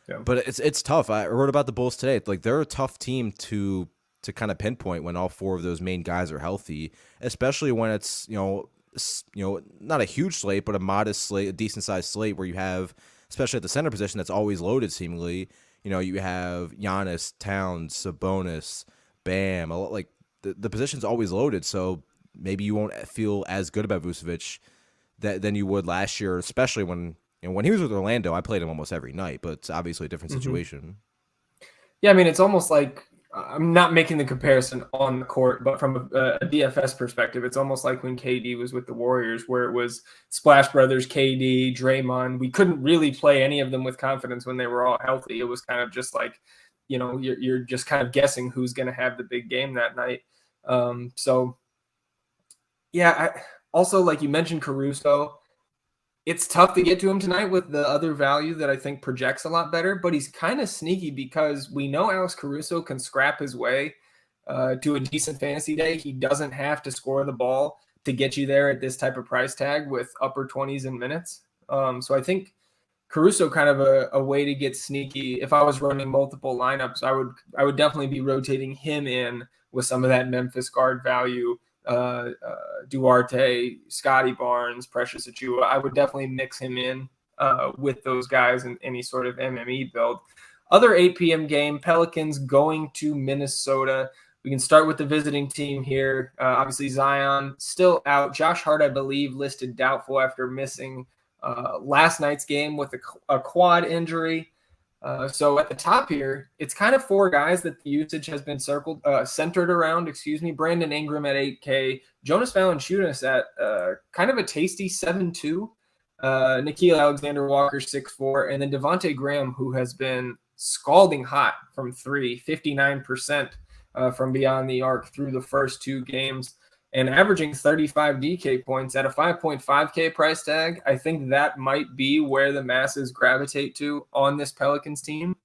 Yeah. But it's tough. I wrote about the Bulls today. They're a tough team to kind of pinpoint when all 4 of those main guys are healthy, especially when it's not a huge slate, but a modest slate, a decent sized slate where you have, especially at the center position, that's always loaded seemingly. You have Giannis, Towns, Sabonis, Bam. The position's always loaded, so maybe you won't feel as good about Vucevic than you would last year, especially when he was with Orlando. I played him almost every night, but it's obviously a different situation. Yeah, I mean, it's almost like, I'm not making the comparison on the court, but from a DFS perspective, it's almost like when KD was with the Warriors, where it was Splash Brothers, KD, Draymond. We couldn't really play any of them with confidence when they were all healthy. It was kind of just you're just kind of guessing who's going to have the big game that night. Also, like you mentioned, Caruso, it's tough to get to him tonight with the other value that I think projects a lot better, but he's kind of sneaky because we know Alex Caruso can scrap his way to a decent fantasy day. He doesn't have to score the ball to get you there at this type of price tag with upper 20s in minutes. So I think Caruso kind of a way to get sneaky. If I was running multiple lineups, I would definitely be rotating him in with some of that Memphis guard value. Duarte, Scotty Barnes, Precious Achiuwa. I would definitely mix him in with those guys in any sort of MME build. Other 8 p.m. game, Pelicans going to Minnesota. We can start with the visiting team here. Obviously, Zion still out. Josh Hart, I believe, listed doubtful after missing last night's game with a quad injury. So at the top here, it's kind of 4 guys that the usage has been centered around. Brandon Ingram at 8K, Jonas Valanciunas at kind of a tasty 7.2, Nickeil Alexander-Walker 6.4, and then Devontae Graham, who has been scalding hot from 3, 59% from beyond the arc through the first 2 games, and averaging 35 DK points at a 5.5K price tag. I think that might be where the masses gravitate to on this Pelicans team.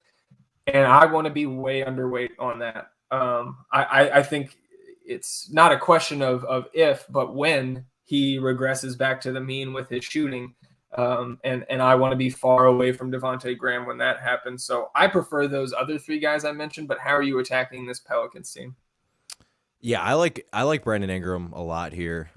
and I want to be way underweight on that. I think it's not a question of if, but when he regresses back to the mean with his shooting. And I want to be far away from Devontae Graham when that happens. So I prefer those other three guys I mentioned, but how are you attacking this Pelicans team? Yeah, I like Brandon Ingram a lot here.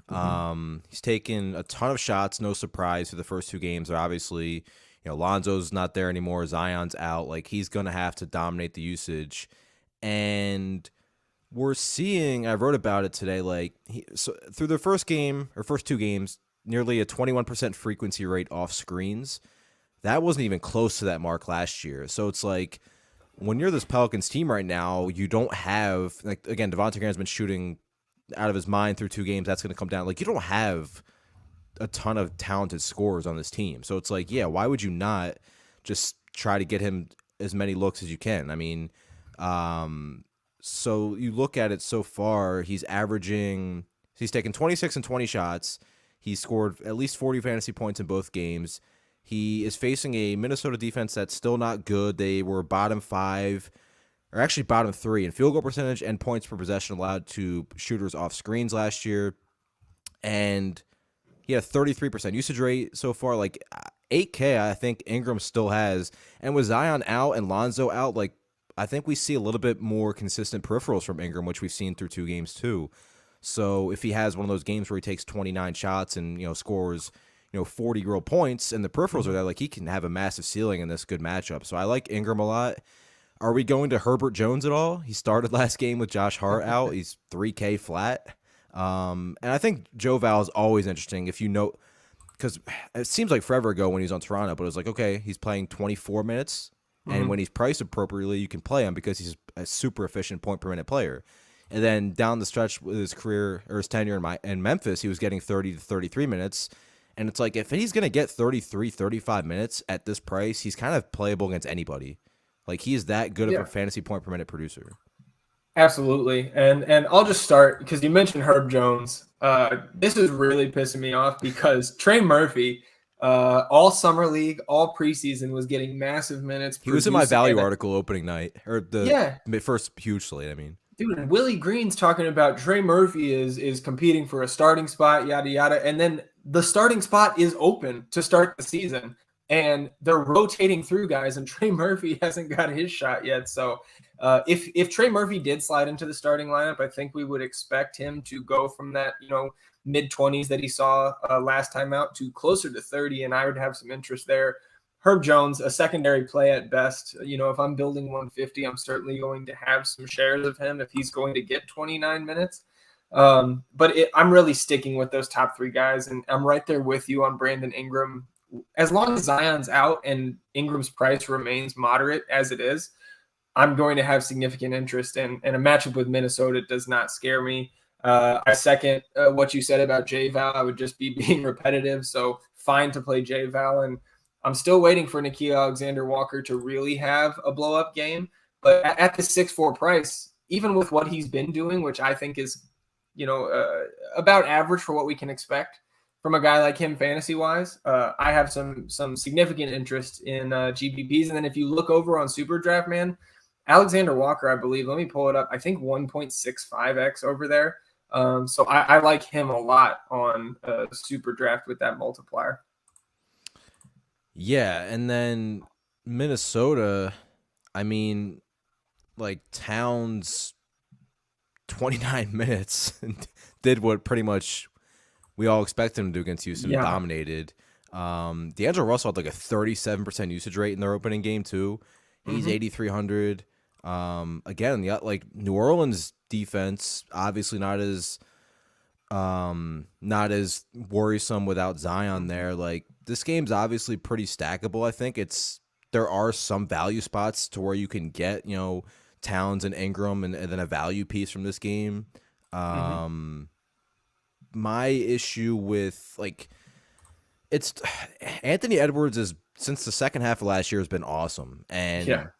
He's taken a ton of shots, no surprise for the first two games. Or obviously, Lonzo's not there anymore, Zion's out. Like, he's gonna have to dominate the usage. And we're seeing, I wrote about it today, like so through the first two games, nearly a 21% frequency rate off screens. That wasn't even close to that mark last year. So it's like, when you're this Pelicans team right now, you don't have, like, again, Devontae Graham's been shooting out of his mind through two games. That's going to come down. Like, you don't have a ton of talented scorers on this team. So it's like, yeah, why would you not just try to get him as many looks as you can? I mean, so you look at it so far, he's taken 26 and 20 shots. He scored at least 40 fantasy points in both games. He is facing a Minnesota defense that's still not good. They were bottom 5, or actually bottom 3 in field goal percentage and points per possession allowed to shooters off screens last year. And he had a 33% usage rate so far. Like, 8K, I think Ingram still has. And with Zion out and Lonzo out, like, I think we see a little bit more consistent peripherals from Ingram, which we've seen through two games too. So if he has one of those games where he takes 29 shots and, scores, 40 real points and the peripherals are there, like, he can have a massive ceiling in this good matchup. So I like Ingram a lot. Are we going to Herbert Jones at all? He started last game with Josh Hart out. He's 3K flat. And I think Joe Val is always interesting because it seems like forever ago when he was on Toronto, but it was like, okay, he's playing 24 minutes. And when he's priced appropriately, you can play him because he's a super efficient point per minute player. And then down the stretch with his career or his tenure in Memphis, he was getting 30 to 33 minutes. And it's like, if he's going to get 33, 35 minutes at this price, he's kind of playable against anybody. Like, he is that good of a fantasy point per minute producer. Absolutely. And I'll just start because you mentioned Herb Jones. This is really pissing me off because Trey Murphy, all summer league, all preseason, was getting massive minutes. He was in my value article opening night, or the first huge slate, I mean. Dude, and Willie Green's talking about Trey Murphy is competing for a starting spot, yada, yada. And then the starting spot is open to start the season. And they're rotating through guys, and Trey Murphy hasn't got his shot yet. So if Trey Murphy did slide into the starting lineup, I think we would expect him to go from that, mid-20s that he saw last time out to closer to 30, and I would have some interest there. Herb Jones, a secondary play at best. If I'm building 150, I'm certainly going to have some shares of him if he's going to get 29 minutes. But I'm really sticking with those top three guys, and I'm right there with you on Brandon Ingram. As long as Zion's out and Ingram's price remains moderate as it is, I'm going to have significant interest in. And a matchup with Minnesota does not scare me. I second what you said about J-Val. I would just be being repetitive, so fine to play J-Val. And I'm still waiting for Nickeil Alexander-Walker to really have a blow-up game. But at the 6'4" price, even with what he's been doing, which I think is, about average for what we can expect from a guy like him fantasy-wise, I have some significant interest in GPPs. And then if you look over on SuperDraft, man, Alexander Walker, I believe, let me pull it up, I think 1.65x over there. So I like him a lot on SuperDraft with that multiplier. Yeah, and then Minnesota, I mean, like, Towns, 29 minutes, did what pretty much we all expected him to do against Houston, dominated. D'Angelo Russell had like a 37% usage rate in their opening game too. He's 8,300. Again, like, New Orleans defense, obviously not as worrisome without Zion there. Like, this game's obviously pretty stackable. I think there are some value spots to where you can get, Towns and Ingram and then a value piece from this game. My issue with, like, it's Anthony Edwards is, since the second half of last year, has been awesome. And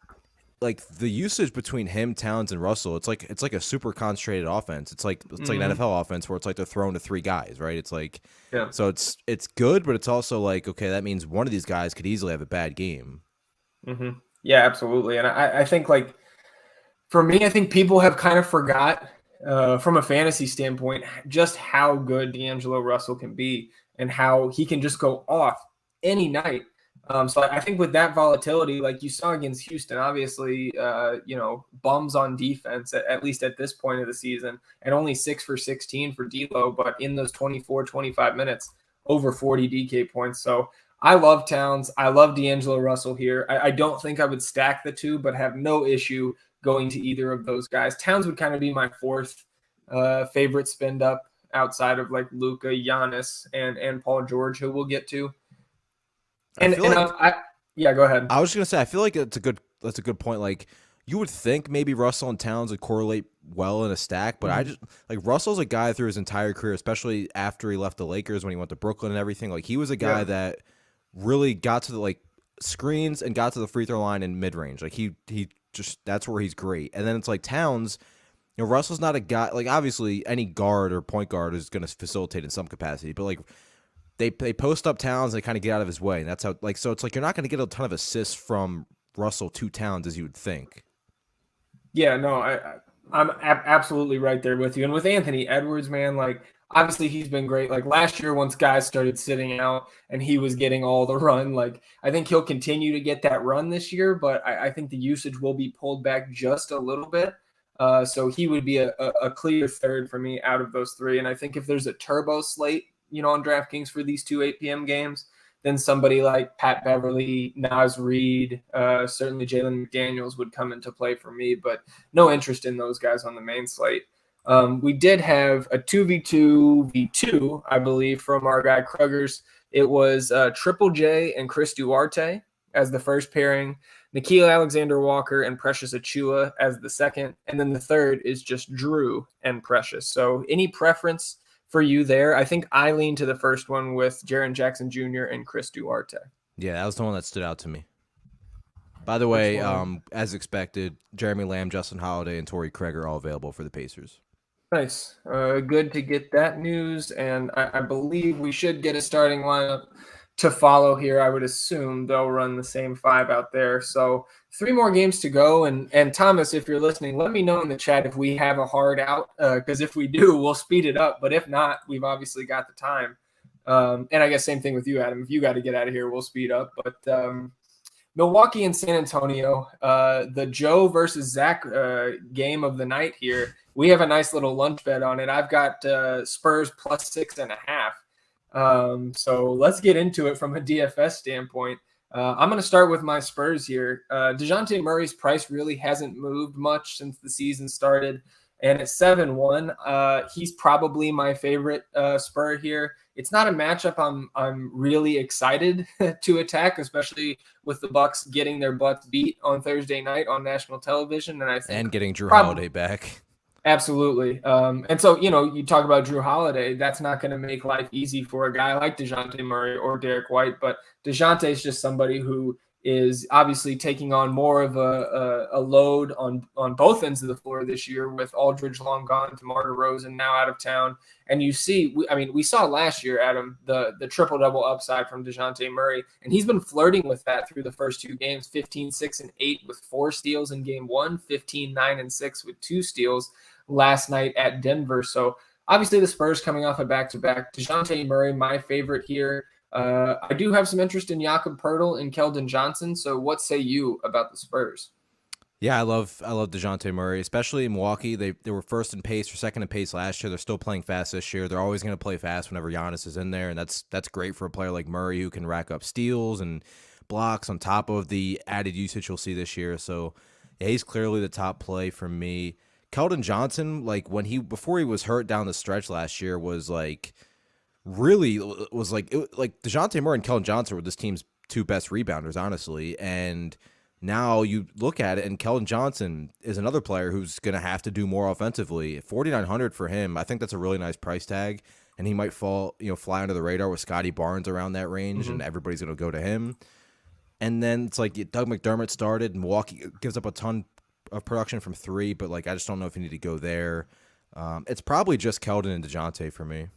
like, the usage between him, Towns, and Russell, it's like a super concentrated offense. It's like an NFL offense where it's like they're throwing to three guys, right? It's like, so it's good, but it's also like, okay, that means one of these guys could easily have a bad game. Yeah, absolutely. And I think like for me, I think people have kind of forgot from a fantasy standpoint just how good D'Angelo Russell can be and how he can just go off any night. So I think with that volatility, like you saw against Houston, obviously, bums on defense, at least at this point of the season, and only 6 for 16 for D'Lo, but in those 24, 25 minutes, over 40 DK points. So I love Towns. I love D'Angelo Russell here. I don't think I would stack the two, but have no issue going to either of those guys. Towns would kind of be my fourth favorite spend up outside of like Luca, Giannis, and Paul George, who we'll get to. Yeah, go ahead. I was just gonna say, I feel like that's a good point. Like you would think maybe Russell and Towns would correlate well in a stack, but I just like Russell's a guy through his entire career, especially after he left the Lakers when he went to Brooklyn and everything. Like he was a guy that really got to the like screens and got to the free throw line in mid range. Like he just that's where he's great. And then it's like Towns. Russell's not a guy like obviously any guard or point guard is going to facilitate in some capacity, but like they post up Towns and they kind of get out of his way, and that's how like so it's like you're not going to get a ton of assists from Russell to Towns as you would think. Yeah, no, I'm absolutely right there with you. And with Anthony Edwards, man, like obviously he's been great. Like last year, once guys started sitting out and he was getting all the run, like I think he'll continue to get that run this year, but I think the usage will be pulled back just a little bit. So he would be a clear third for me out of those three. And I think if there's a turbo slate, on DraftKings for these two 8 p.m. games, then somebody like Pat Beverly, Naz Reid, certainly Jalen McDaniels would come into play for me, but no interest in those guys on the main slate. We did have a 2v2v2, I believe, from our guy Kruggers. It was Triple J and Chris Duarte as the first pairing, Nickeil Alexander-Walker and Precious Achiuwa as the second, and then the third is just Drew and Precious. So any preference for you there? I think I lean to the first one with Jaren Jackson Jr. and Chris Duarte. Yeah, that was the one that stood out to me. By the way, as expected, Jeremy Lamb, Justin Holiday, and Torrey Craig are all available for the Pacers. Nice. Good to get that news, and I believe we should get a starting lineup to follow here. I would assume they'll run the same 5 out there. So 3 more games to go. And Thomas, if you're listening, let me know in the chat if we have a hard out, because if we do, we'll speed it up. But if not, we've obviously got the time. And I guess same thing with you, Adam. If you got to get out of here, we'll speed up. But Milwaukee and San Antonio, the Joe versus Zach game of the night here. We have a nice little lunch bet on it. I've got Spurs plus 6.5. So let's get into it from a DFS standpoint. I'm going to start with my Spurs here. DeJounte Murray's price really hasn't moved much since the season started. And at 7-1, he's probably my favorite Spur here. It's not a matchup I'm really excited to attack, especially with the Bucks getting their butts beat on Thursday night on national television. And getting Drew Holiday back. Absolutely. And so, you talk about Drew Holiday, that's not going to make life easy for a guy like DeJounte Murray or Derek White, but DeJounte is just somebody who is obviously taking on more of a load on both ends of the floor this year with Aldridge long gone, DeMar DeRozan now out of town. And you see, we saw last year, Adam, the triple-double upside from DeJounte Murray, and he's been flirting with that through the first 2 games, 15, 6, and 8 with 4 steals in game 1, 15, 9, and 6 with 2 steals last night at Denver. So obviously the Spurs coming off a back-to-back. DeJounte Murray, my favorite here. I do have some interest in Jakob Poeltl and Calden Johnson. So what say you about the Spurs? Yeah, I love DeJounte Murray, especially in Milwaukee. They were first in pace or second in pace last year. They're still playing fast this year. They're always going to play fast whenever Giannis is in there, and that's great for a player like Murray who can rack up steals and blocks on top of the added usage you'll see this year. So yeah, he's clearly the top play for me. Calden Johnson, like before he was hurt down the stretch last year, was like DeJounte Murray and Calden Johnson were this team's 2 best rebounders, honestly. And now you look at it, and Calden Johnson is another player who's going to have to do more offensively. 4,900 for him, I think that's a really nice price tag, and he might fly under the radar with Scotty Barnes around that range, and everybody's going to go to him. And then it's like Doug McDermott started, and Milwaukee gives up a ton of production from 3, but like I just don't know if you need to go there. It's probably just Keldon and DeJounte for me.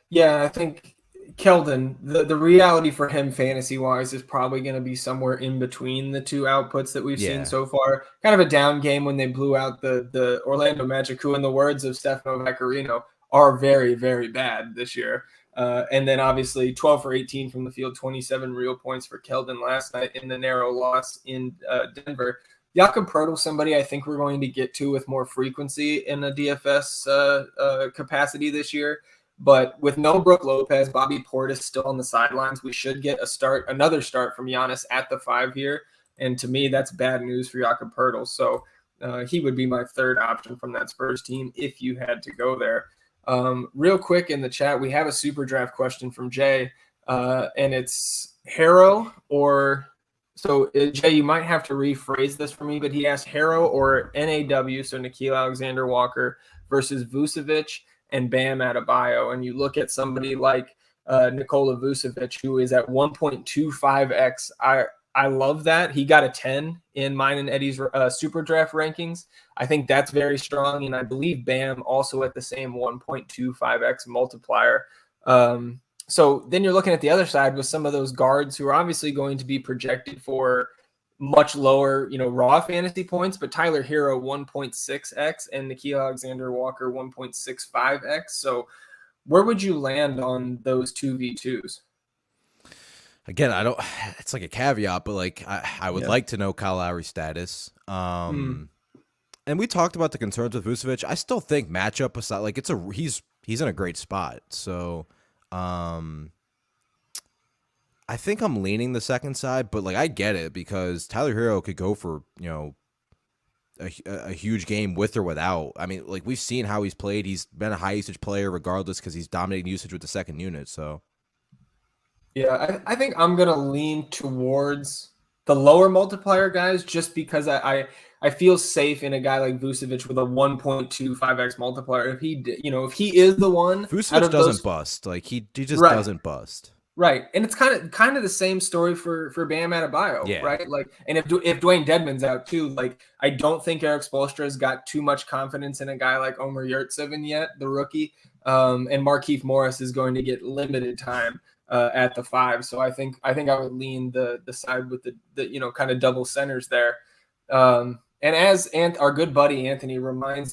Yeah, I think Calden, the reality for him fantasy wise is probably going to be somewhere in between the two outputs that we've seen Yeah. so far. Kind of a down game when they blew out the Orlando Magic, who, in the words of Stefano Vaccarino, are very, very bad this year. And then obviously 12 for 18 from the field, 27 real points for Calden last night in the narrow loss in Denver. Jakob Poeltl, somebody I think we're going to get to with more frequency in a DFS capacity this year. But with no Brook Lopez, Bobby Portis still on the sidelines, we should get another start from Giannis at the 5 here. And to me, that's bad news for Jakob Poeltl. So he would be my third option from that Spurs team if you had to go there. Real quick in the chat, we have a super draft question from Jay, and it's Harrow or so Jay, you might have to rephrase this for me, but he asked Harrow or NAW, so Nickeil Alexander-Walker versus Vucevic and Bam Adebayo. And you look at somebody like Nikola Vucevic, who is at 1.25x. I love that. He got a 10 in mine and Eddie's super draft rankings. I think that's very strong. And I believe Bam also at the same 1.25x multiplier. So then you're looking at the other side with some of those guards who are obviously going to be projected for much lower, raw fantasy points, but Tyler Hero 1.6x and Nickeil Alexander-Walker 1.65x. So where would you land on those 2v2s? Again, it's like a caveat, but like I would like to know Kyle Lowry's status. And we talked about the concerns with Vucevic. I still think matchup aside, like he's in a great spot. So I think I'm leaning the second side, but like I get it because Tyler Hero could go for, a huge game with or without. I mean, like we've seen how he's played. He's been a high usage player regardless because he's dominating usage with the second unit. So yeah, I think I'm going to lean towards the lower multiplier guys just because I feel safe in a guy like Vucevic with a 1.25x multiplier. If he is the one, Vucevic doesn't bust. Like he just doesn't bust. Right. And it's kind of the same story for Bam Adebayo, right? Like, and if Dwayne Dedmon's out too, like I don't think Eric Spoelstra's got too much confidence in a guy like Omer Yurtseven yet, the rookie. And Markieff Morris is going to get limited time at the 5. So I think I would lean the side with the kind of double centers there. And as our good buddy Anthony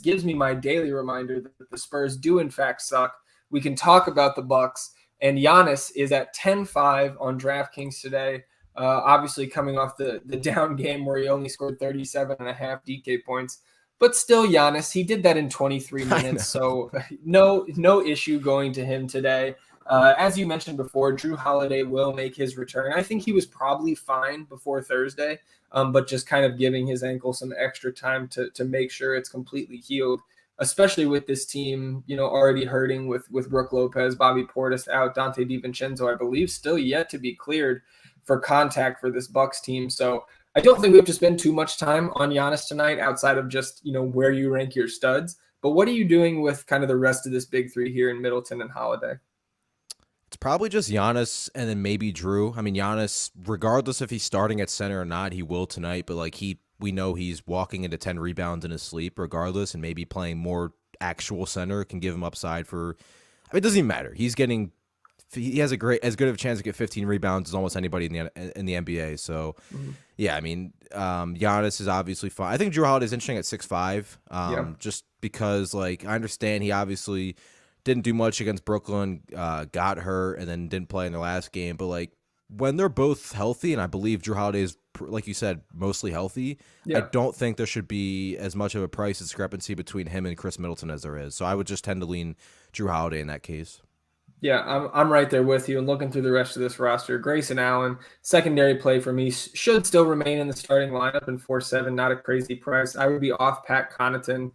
gives me my daily reminder that the Spurs do in fact suck, we can talk about the Bucks. And Giannis is at 10-5 on DraftKings today, obviously coming off the down game where he only scored 37.5 DK points. But still, Giannis, he did that in 23 minutes, so no issue going to him today. As you mentioned before, Drew Holiday will make his return. I think he was probably fine before Thursday, but just kind of giving his ankle some extra time to make sure it's completely healed, especially with this team, already hurting with Brook Lopez, Bobby Portis out, Dante DiVincenzo, I believe, still yet to be cleared for contact for this Bucks team. So I don't think we have to spend too much time on Giannis tonight outside of just, where you rank your studs. But what are you doing with kind of the rest of this big three here in Middleton and Holiday? It's probably just Giannis and then maybe Drew. I mean, Giannis, regardless if he's starting at center or not, he will tonight. But like we know he's walking into 10 rebounds in his sleep regardless, and maybe playing more actual center can give him upside for. I mean, it doesn't even matter. He has as good of a chance to get 15 rebounds as almost anybody in the NBA. So, yeah, I mean, Giannis is obviously fine. I think Drew Holiday is interesting at 6'5", just because like I understand he obviously didn't do much against Brooklyn, got hurt, and then didn't play in their last game. But like when they're both healthy, and I believe Drew Holiday is, like you said, mostly healthy, I don't think there should be as much of a price discrepancy between him and Chris Middleton as there is. So I would just tend to lean Drew Holiday in that case. Yeah, I'm right there with you. And looking through the rest of this roster, Grayson Allen, secondary play for me, should still remain in the starting lineup in 4-7, not a crazy price. I would be off Pat Connaughton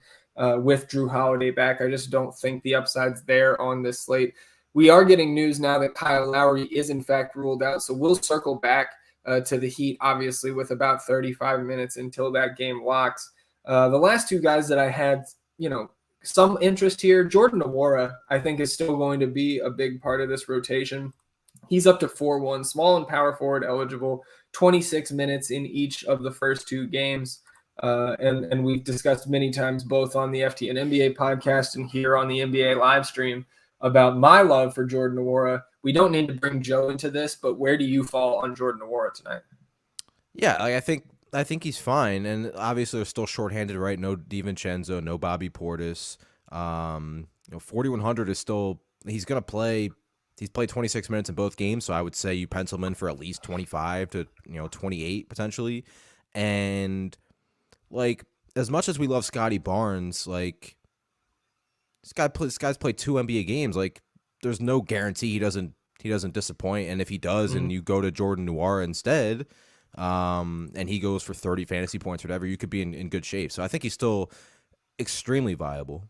with Drew Holiday back. I just don't think the upside's there on this slate. We are getting news now that Kyle Lowry is in fact ruled out, so we'll circle back to the Heat, obviously, with about 35 minutes until that game locks. The last two guys that I had, some interest here, Jordan Awora, I think, is still going to be a big part of this rotation. He's up to 4-1, small and power forward eligible, 26 minutes in each of the first two games. And we've discussed many times, both on the FTN NBA podcast and here on the NBA live stream, about my love for Jordan Awora. We don't need to bring Joe into this, but where do you fall on Jordan Awora tonight? Yeah, I think he's fine, and obviously they're still shorthanded, right? No DiVincenzo, no Bobby Portis. 4,100 is still he's gonna play. He's played 26 minutes in both games, so I would say you pencil him in for at least 25 to 28 potentially. And like as much as we love Scotty Barnes, like this guy's played 2 NBA games. Like there's no guarantee he doesn't disappoint. And if he does, and you go to Jordan Awora instead, and he goes for 30 fantasy points or whatever, you could be in good shape. So I think he's still extremely viable.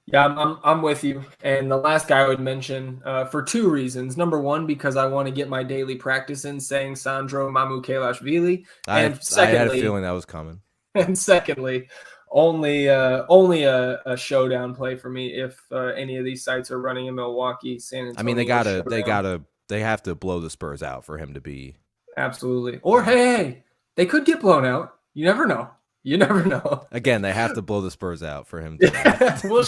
Yeah, I'm with you. And the last guy I would mention for 2 reasons. Number one, because I want to get my daily practice in saying Sandro Mamukelashvili. And secondly, I had a feeling that was coming. And secondly, only a showdown play for me if any of these sites are running in Milwaukee, San Antonio. I mean, they have to blow the Spurs out for him to be. Absolutely. Or hey, they could get blown out. You never know. You never know. Again, they have to blow the Spurs out for him to. We'll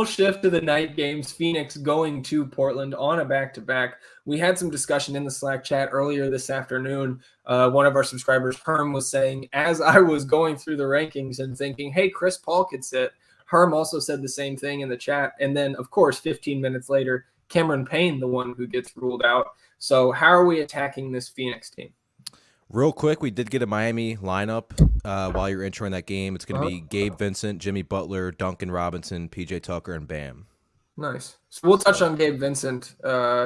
shift to the night games. Phoenix going to Portland on a back-to-back. We had some discussion in the Slack chat earlier this afternoon. One of our subscribers, Herm, was saying, as I was going through the rankings and thinking, hey, Chris Paul could sit, Herm also said the same thing in the chat. And then, of course, 15 minutes later, Cameron Payne, the one who gets ruled out. So how are we attacking this Phoenix team? Real quick, we did get a Miami lineup while you're entering that game. It's going to be Gabe Vincent, Jimmy Butler, Duncan Robinson, PJ Tucker, and Bam. Nice. So we'll touch on Gabe Vincent,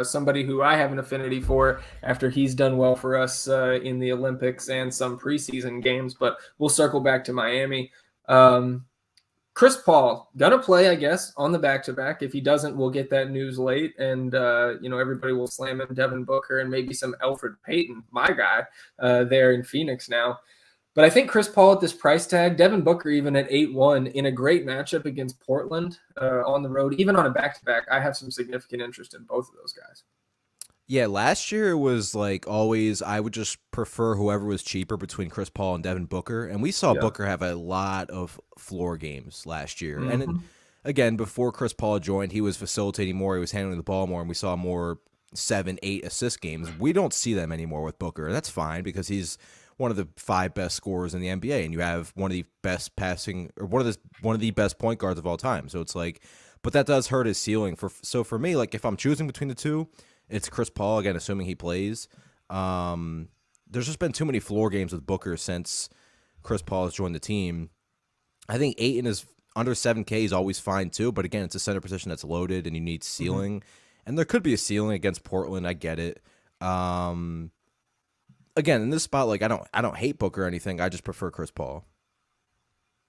somebody who I have an affinity for after he's done well for us in the Olympics and some preseason games, but we'll circle back to Miami. Chris Paul, gonna play, I guess, on the back-to-back. If he doesn't, we'll get that news late, and everybody will slam in Devin Booker and maybe some Elfrid Payton, my guy, there in Phoenix now. But I think Chris Paul at this price tag, Devin Booker even at 8-1 in a great matchup against Portland on the road, even on a back-to-back, I have some significant interest in both of those guys. Yeah, last year it was like always I would just prefer whoever was cheaper between Chris Paul and Devin Booker. And we saw Booker have a lot of floor games last year. Mm-hmm. And again, before Chris Paul joined, he was facilitating more. He was handling the ball more. And we saw more 7-8 assist games. We don't see them anymore with Booker. And that's fine because he's one of the 5 best scorers in the NBA. And you have one of the best passing or one of the best point guards of all time. So it's like, but that does hurt his ceiling. So for me, like if I'm choosing between the two, it's Chris Paul, again, assuming he plays. There's just been too many floor games with Booker since Chris Paul has joined the team. I think 8 in his under 7K is always fine too, but again, it's a center position that's loaded and you need ceiling. Mm-hmm. And there could be a ceiling against Portland, I get it. Again, in this spot, like I don't hate Booker or anything, I just prefer Chris Paul.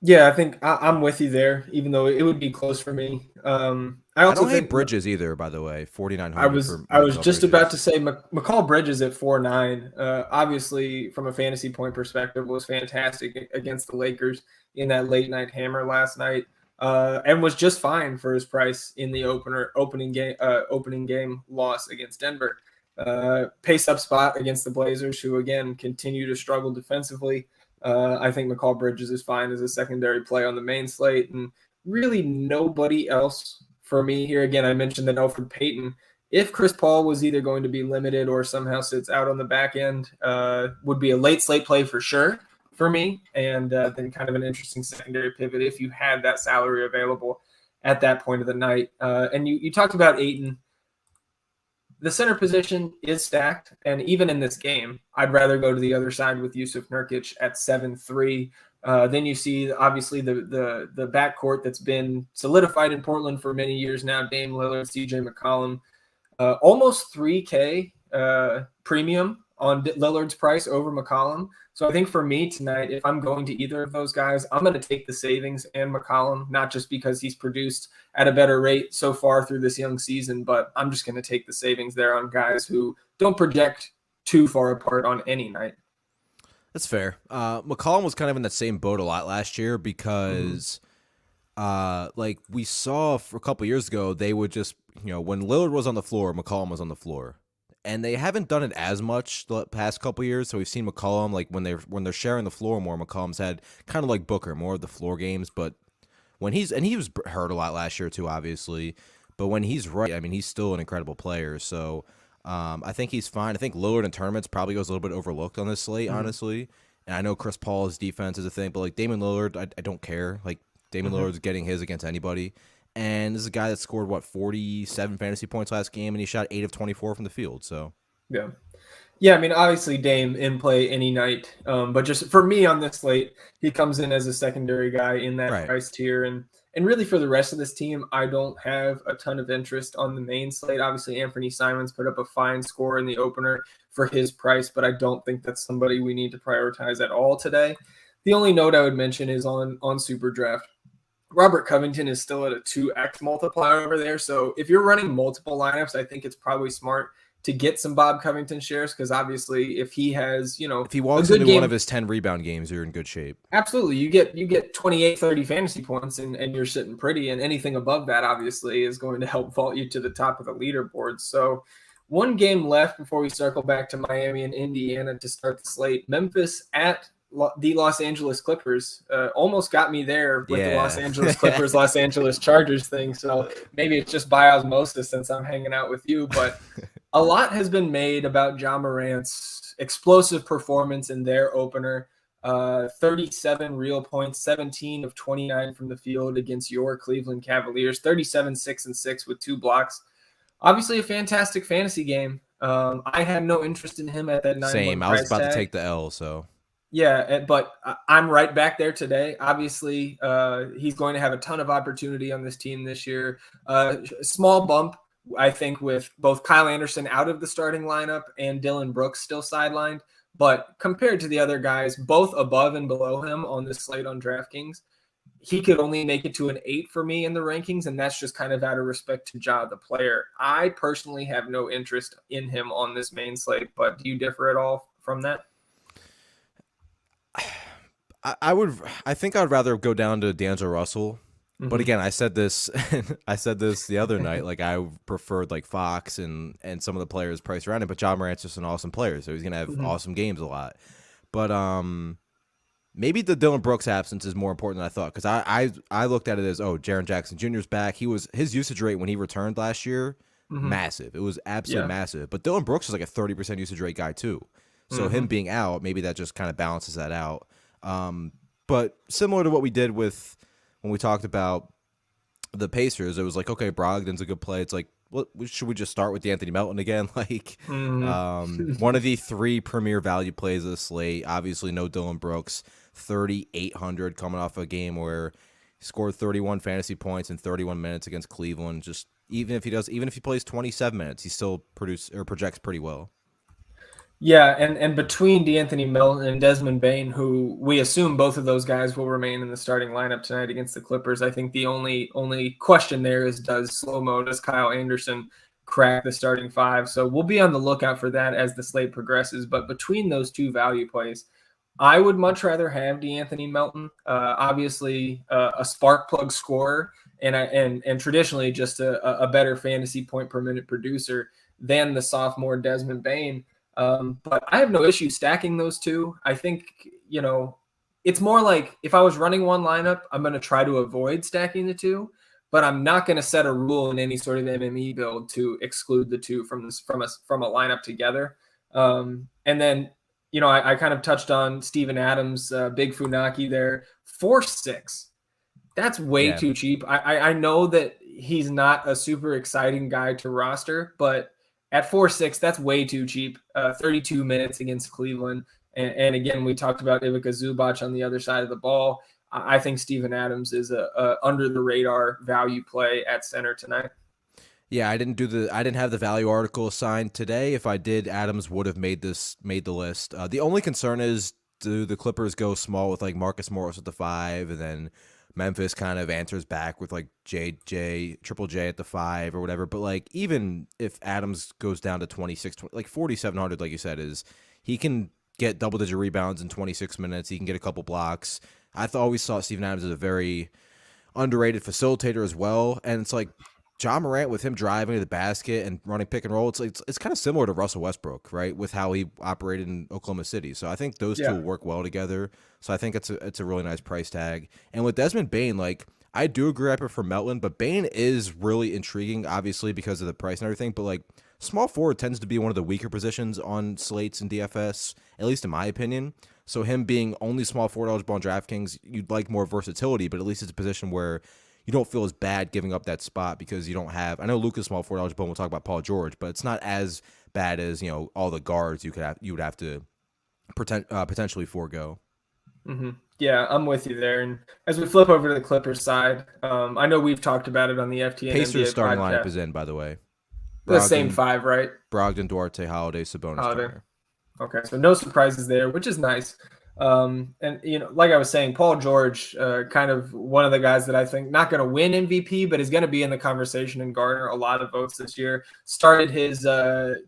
Yeah, I think I'm with you there, even though it would be close for me. I don't hate Bridges either, by the way. 4,900. I was just about to say Mccall Bridges at 4.9. Obviously, from a fantasy point perspective, was fantastic against the Lakers in that late night hammer last night, and was just fine for his price in the opening game loss against Denver. Pace up spot against the Blazers, who again continue to struggle defensively. I think Mccall Bridges is fine as a secondary play on the main slate, and really nobody else for me here. Again, I mentioned that Elfrid Payton, if Chris Paul was either going to be limited or somehow sits out on the back end, would be a late slate play for sure for me, and then kind of an interesting secondary pivot if you had that salary available at that point of the night. And you talked about Ayton. The center position is stacked, and even in this game, I'd rather go to the other side with Yusuf Nurkic at 7-3. Then you see, obviously, the backcourt that's been solidified in Portland for many years now, Dame Lillard, CJ McCollum, almost 3K premium on Lillard's price over McCollum. So I think for me tonight, if I'm going to either of those guys, I'm going to take the savings and McCollum, not just because he's produced at a better rate so far through this young season, but I'm just going to take the savings there on guys who don't project too far apart on any night. That's fair. McCollum was kind of in that same boat a lot last year because like we saw for a couple years ago, they would just, when Lillard was on the floor, McCollum was on the floor. And they haven't done it as much the past couple years. So we've seen McCollum, like when they're sharing the floor more, McCollum's had kind of like Booker, more of the floor games. But when he was hurt a lot last year too, obviously. But when he's right, I mean, he's still an incredible player. So I think he's fine. I think Lillard in tournaments probably goes a little bit overlooked on this slate, honestly. And I know Chris Paul's defense is a thing, but like Damian Lillard, I don't care. Like Damian Lillard's getting his against anybody. And this is a guy that scored, 47 fantasy points last game, and he shot 8 of 24 from the field. So, Yeah. Yeah, I mean, obviously Dame in play any night, but just for me on this slate, he comes in as a secondary guy in that price tier, and really for the rest of this team, I don't have a ton of interest on the main slate. Obviously, Anthony Simons put up a fine score in the opener for his price, but I don't think that's somebody we need to prioritize at all today. The only note I would mention is on SuperDraft. Robert Covington is still at a 2x multiplier over there, so if you're running multiple lineups, I think it's probably smart to get some Bob Covington shares, because obviously if he has, if he walks into one of his 10 rebound games, you're in good shape. Absolutely. You get 28, 30 fantasy points and you're sitting pretty, and anything above that obviously is going to help vault you to the top of the leaderboard. So one game left before we circle back to Miami and Indiana to start the slate. Memphis at the Los Angeles Clippers. Almost got me there with the Los Angeles Clippers, Los Angeles Chargers thing. So maybe it's just by osmosis since I'm hanging out with you, but a lot has been made about Ja Morant's explosive performance in their opener. 37 real points, 17 of 29 from the field against your Cleveland Cavaliers, 37, 6-6 with 2 blocks. Obviously a fantastic fantasy game. I had no interest in him at that 9-1 Same. I was about tag. to take the L, so. Yeah, but I'm right back there today. Obviously, he's going to have a ton of opportunity on this team this year. Small bump, I think, with both Kyle Anderson out of the starting lineup and Dylan Brooks still sidelined. But compared to the other guys, both above and below him on this slate on DraftKings, he could only make it to an 8 for me in the rankings, and that's just kind of out of respect to Ja, the player. I personally have no interest in him on this main slate, but do you differ at all from that? I think I'd rather go down to D'Angelo Russell. But again, I said this the other night. Like, I preferred like Fox and some of the players priced around it, but Ja Morant's just an awesome player, so he's gonna have awesome games a lot. But maybe the Dylan Brooks absence is more important than I thought, because I looked at it as, Jaren Jackson Jr.'s back. His usage rate when he returned last year, massive. It was absolutely massive. But Dylan Brooks is like a 30% usage rate guy too. So him being out, maybe that just kind of balances that out. But similar to what we did with when we talked about the Pacers, it was like, okay, Brogdon's a good play. It's like, what should we just start with Anthony Melton again? Like, one of the 3 premier value plays of the slate. Obviously, no Dylan Brooks. 3,800 coming off a game where he scored 31 fantasy points in 31 minutes against Cleveland. Just even if he plays 27 minutes, he still projects pretty well. Yeah, and between DeAnthony Melton and Desmond Bain, who we assume both of those guys will remain in the starting lineup tonight against the Clippers, I think the only question there is, does Kyle Anderson crack the starting 5? So we'll be on the lookout for that as the slate progresses. But between those 2 value plays, I would much rather have DeAnthony Melton, obviously a spark plug scorer and traditionally just a better fantasy point per minute producer than the sophomore Desmond Bain. But I have no issue stacking those 2. I think, it's more like if I was running one lineup, I'm going to try to avoid stacking the 2, but I'm not going to set a rule in any sort of MME build to exclude the 2 from a lineup together. And then, I kind of touched on Steven Adams, Big Funaki there, 4.6. That's way too cheap. I know that he's not a super exciting guy to roster, but at 4.6, that's way too cheap. 32 minutes against Cleveland. And again, we talked about Ivica Zubac on the other side of the ball. I think Steven Adams is a under-the-radar value play at center tonight. Yeah, I didn't have the value article assigned today. If I did, Adams would have made the list. The only concern is, do the Clippers go small with like Marcus Morris at the 5, and then Memphis kind of answers back with like Triple J at the 5 or whatever. But like, even if Adams goes down to 26, like 4,700, like you said, he can get double-digit rebounds in 26 minutes. He can get a couple blocks. I always saw Steven Adams as a very underrated facilitator as well. And it's like, Ja Morant, with him driving to the basket and running pick and roll, it's kind of similar to Russell Westbrook, right, with how he operated in Oklahoma City. So I think those 2 will work well together. So I think it's a really nice price tag. And with Desmond Bain, like, I do agree I prefer Melton, but Bain is really intriguing, obviously, because of the price and everything. But like small forward tends to be one of the weaker positions on slates and DFS, at least in my opinion. So him being only small forward eligible on DraftKings, you'd like more versatility, but at least it's a position where you don't feel as bad giving up that spot because you don't have. I know Luca's small forward eligible, and we'll talk about Paul George, but it's not as bad as all the guards you would have to potentially forego. Mm-hmm. Yeah, I'm with you there. And as we flip over to the Clippers side, I know we've talked about it on the FTN Pacers NBA starting podcast. lineup is in, by the way. The same five, right? Brogdon, Duarte, Holiday, Sabonis, Turner. Okay, so no surprises there, which is nice. And like I was saying, Paul George, kind of one of the guys that I think not going to win MVP, but is going to be in the conversation and garner a lot of votes this year. Started his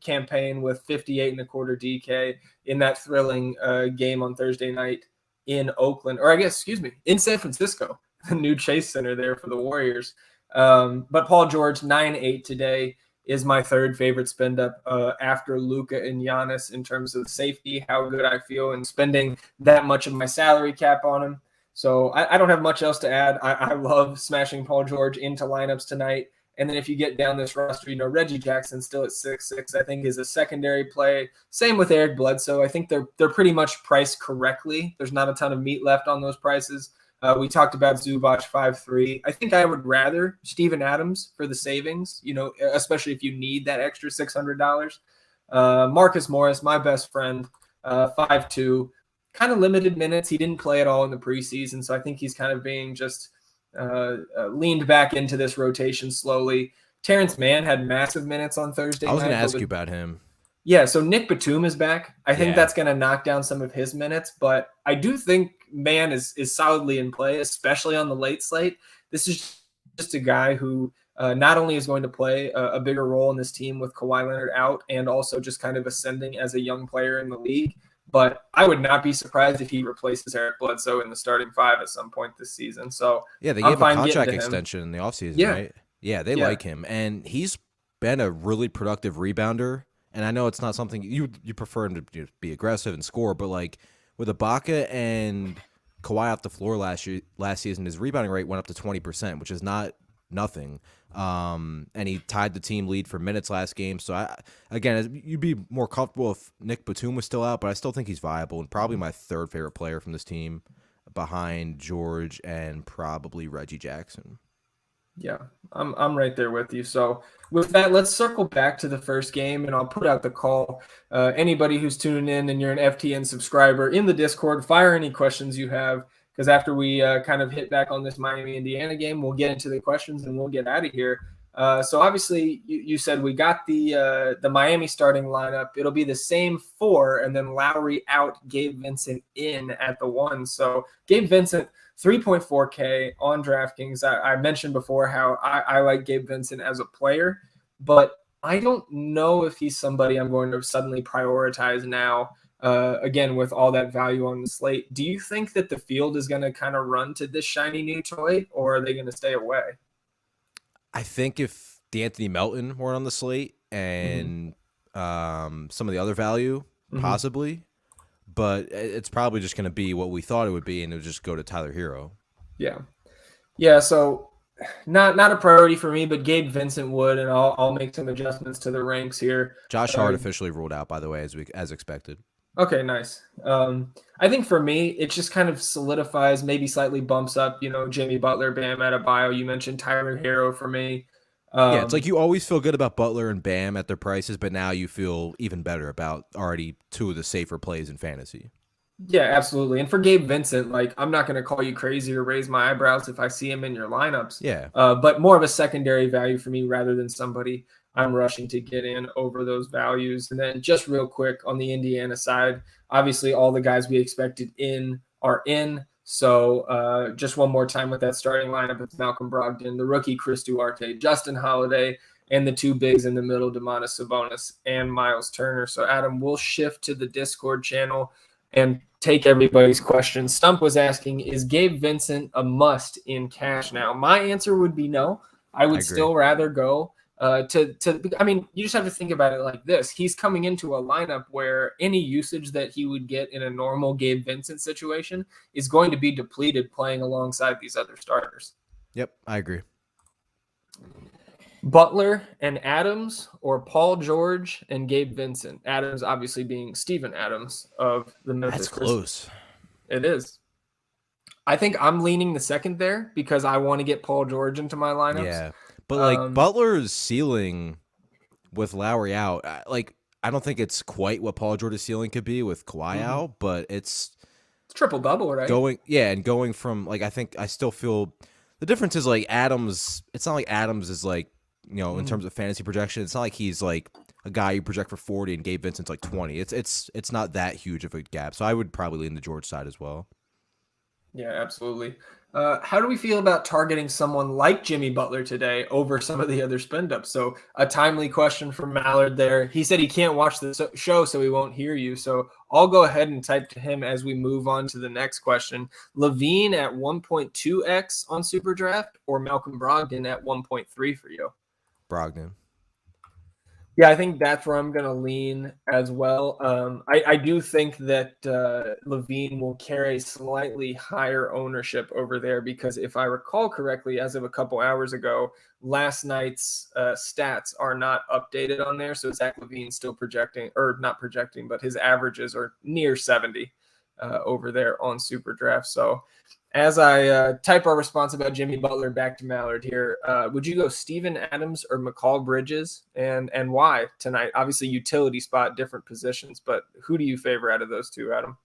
campaign with 58 and a quarter DK in that thrilling game on Thursday night in Oakland, or I guess, in San Francisco, the new Chase Center there for the Warriors. But Paul George, 9-8 today, is my third favorite spend up after Luca and Giannis in terms of safety, how good I feel in spending that much of my salary cap on him. So I don't have much else to add. I love smashing Paul George into lineups tonight. And then if you get down this roster, Reggie Jackson still at 6'6", I think is a secondary play. Same with Eric Bledsoe. I think they're pretty much priced correctly. There's not a ton of meat left on those prices. We talked about Zubac 5'3". I think I would rather Steven Adams for the savings, especially if you need that extra $600. Marcus Morris, my best friend, 5'2", kind of limited minutes. He didn't play at all in the preseason, so I think he's kind of being just leaned back into this rotation slowly. Terrence Mann had massive minutes on Thursday night. I was going to ask you about him. Yeah, so Nick Batum is back. I think that's going to knock down some of his minutes, but I do think Mann is solidly in play, especially on the late slate. This is just a guy who not only is going to play a bigger role in this team with Kawhi Leonard out and also just kind of ascending as a young player in the league, but I would not be surprised if he replaces Eric Bledsoe in the starting five at some point this season. So yeah, they gave him a contract extension in the offseason, right? Yeah, they like him, and he's been a really productive rebounder. And I know it's not something you prefer him to be aggressive and score, but like with Ibaka and Kawhi off the floor last season, his rebounding rate went up to 20%, which is not nothing. And he tied the team lead for minutes last game. So you'd be more comfortable if Nick Batum was still out, but I still think he's viable and probably my third favorite player from this team, behind George and probably Reggie Jackson. Yeah, I'm right there with you. So with that, let's circle back to the first game, and I'll put out the call. Anybody who's tuning in and you're an FTN subscriber in the Discord, fire any questions you have, because after we kind of hit back on this Miami-Indiana game, we'll get into the questions and we'll get out of here. So obviously, you said we got the Miami starting lineup. It'll be the same four, and then Lowry out, Gabe Vincent in at the 1. So Gabe Vincent, 3.4K on DraftKings. I mentioned before how I like Gabe Vincent as a player, but I don't know if he's somebody I'm going to suddenly prioritize now, again, with all that value on the slate. Do you think that the field is going to kind of run to this shiny new toy, or are they going to stay away? I think if D'Anthony Melton were on the slate and some of the other value, possibly. But it's probably just going to be what we thought it would be, and it would just go to Tyler Hero. Yeah. So not a priority for me, but Gabe Vincent would, and I'll make some adjustments to the ranks here. Josh Hart officially ruled out, by the way, as expected. Okay, nice. I think for me, it just kind of solidifies, maybe slightly bumps up, Jimmy Butler, Bam Adebayo. You mentioned Tyler Hero for me. It's like you always feel good about Butler and Bam at their prices, but now you feel even better about already two of the safer plays in fantasy. Yeah, absolutely. And for Gabe Vincent, I'm not going to call you crazy or raise my eyebrows if I see him in your lineups. Yeah. But more of a secondary value for me rather than somebody I'm rushing to get in over those values. And then just real quick on the Indiana side, obviously all the guys we expected in are in. So just one more time with that starting lineup, it's Malcolm Brogdon, the rookie Chris Duarte, Justin Holiday, and the two bigs in the middle, Domantas Sabonis and Miles Turner. So Adam, we'll shift to the Discord channel and take everybody's questions. Stump was asking, is Gabe Vincent a must in cash now? My answer would be no. I would still rather go you just have to think about it like this. He's coming into a lineup where any usage that he would get in a normal Gabe Vincent situation is going to be depleted playing alongside these other starters. Yep, I agree. Butler and Adams, or Paul George and Gabe Vincent. Adams obviously being Steven Adams of the Memphis That's Grizzlies. close. It is. I think I'm leaning the second there because I want to get Paul George into my lineups. Yeah, but like Butler's ceiling with Lowry out, I don't think it's quite what Paul George's ceiling could be with Kawhi out, but it's triple double, right? Going from I think I still feel the difference is like Adams. It's not like Adams is like in terms of fantasy projection. It's not like he's like a guy you project for 40 and Gabe Vincent's like 20. It's not that huge of a gap. So I would probably lean the George side as well. Yeah, absolutely. How do we feel about targeting someone like Jimmy Butler today over some of the other spend-ups? So a timely question from Mallard there. He said he can't watch the show, so he won't hear you. So I'll go ahead and type to him as we move on to the next question. Levine at 1.2x on SuperDraft or Malcolm Brogdon at 1.3 for you? Brogdon. Yeah, I think that's where I'm going to lean as well. I do think that Levine will carry slightly higher ownership over there because if I recall correctly, as of a couple hours ago, last night's stats are not updated on there. So Zach Levine's still projecting, or not projecting, but his averages are near 70 over there on SuperDraft. So as I type our response about Jimmy Butler back to Mallard here, would you go Steven Adams or Mccall Bridges, and why tonight? Obviously, utility spot, different positions, but who do you favor out of those two, Adam?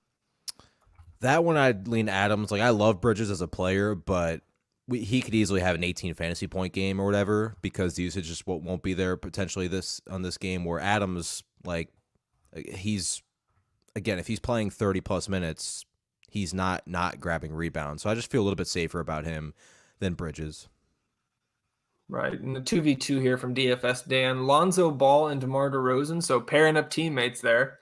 That one I'd lean Adams. I love Bridges as a player, but he could easily have an 18 fantasy point game or whatever because the usage just won't be there potentially on this game. Where Adams, he's again, if he's playing 30 plus minutes, he's not grabbing rebounds. So I just feel a little bit safer about him than Bridges. Right. And the 2v2 here from DFS Dan, Lonzo Ball and DeMar DeRozan. So pairing up teammates there.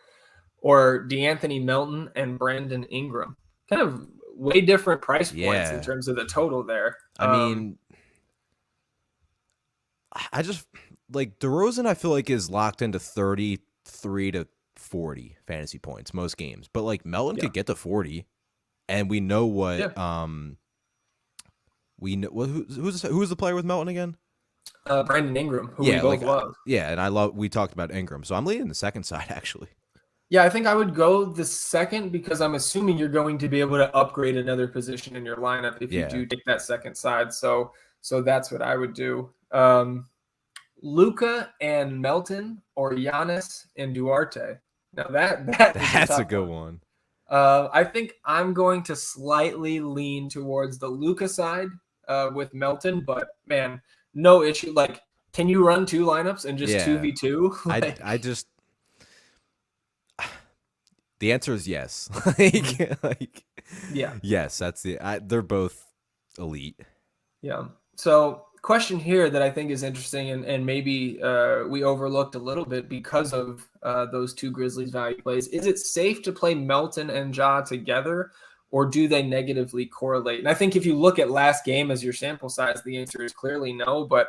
Or DeAnthony Melton and Brandon Ingram. Kind of way different price points in terms of the total there. I mean, I just DeRozan I feel like is locked into 33 to 40 fantasy points most games. But Melton could get to 40. And we know what who's the player with Melton again? Brandon Ingram, who we both love. Yeah, and we talked about Ingram, so I'm leaning the second side actually. Yeah, I think I would go the second because I'm assuming you're going to be able to upgrade another position in your lineup if you do take that second side. So that's what I would do. Luca and Melton or Giannis and Duarte. Now that's a good one. I think I'm going to slightly lean towards the Luca side with Melton, but man, no issue. Can you run two lineups and just 2v2? I just the answer is yes. Yes, that's they're both elite. Yeah. So question here that I think is interesting and maybe we overlooked a little bit because of those two Grizzlies value plays. Is it safe to play Melton and Ja together, or do they negatively correlate? And I think if you look at last game as your sample size, the answer is clearly no, but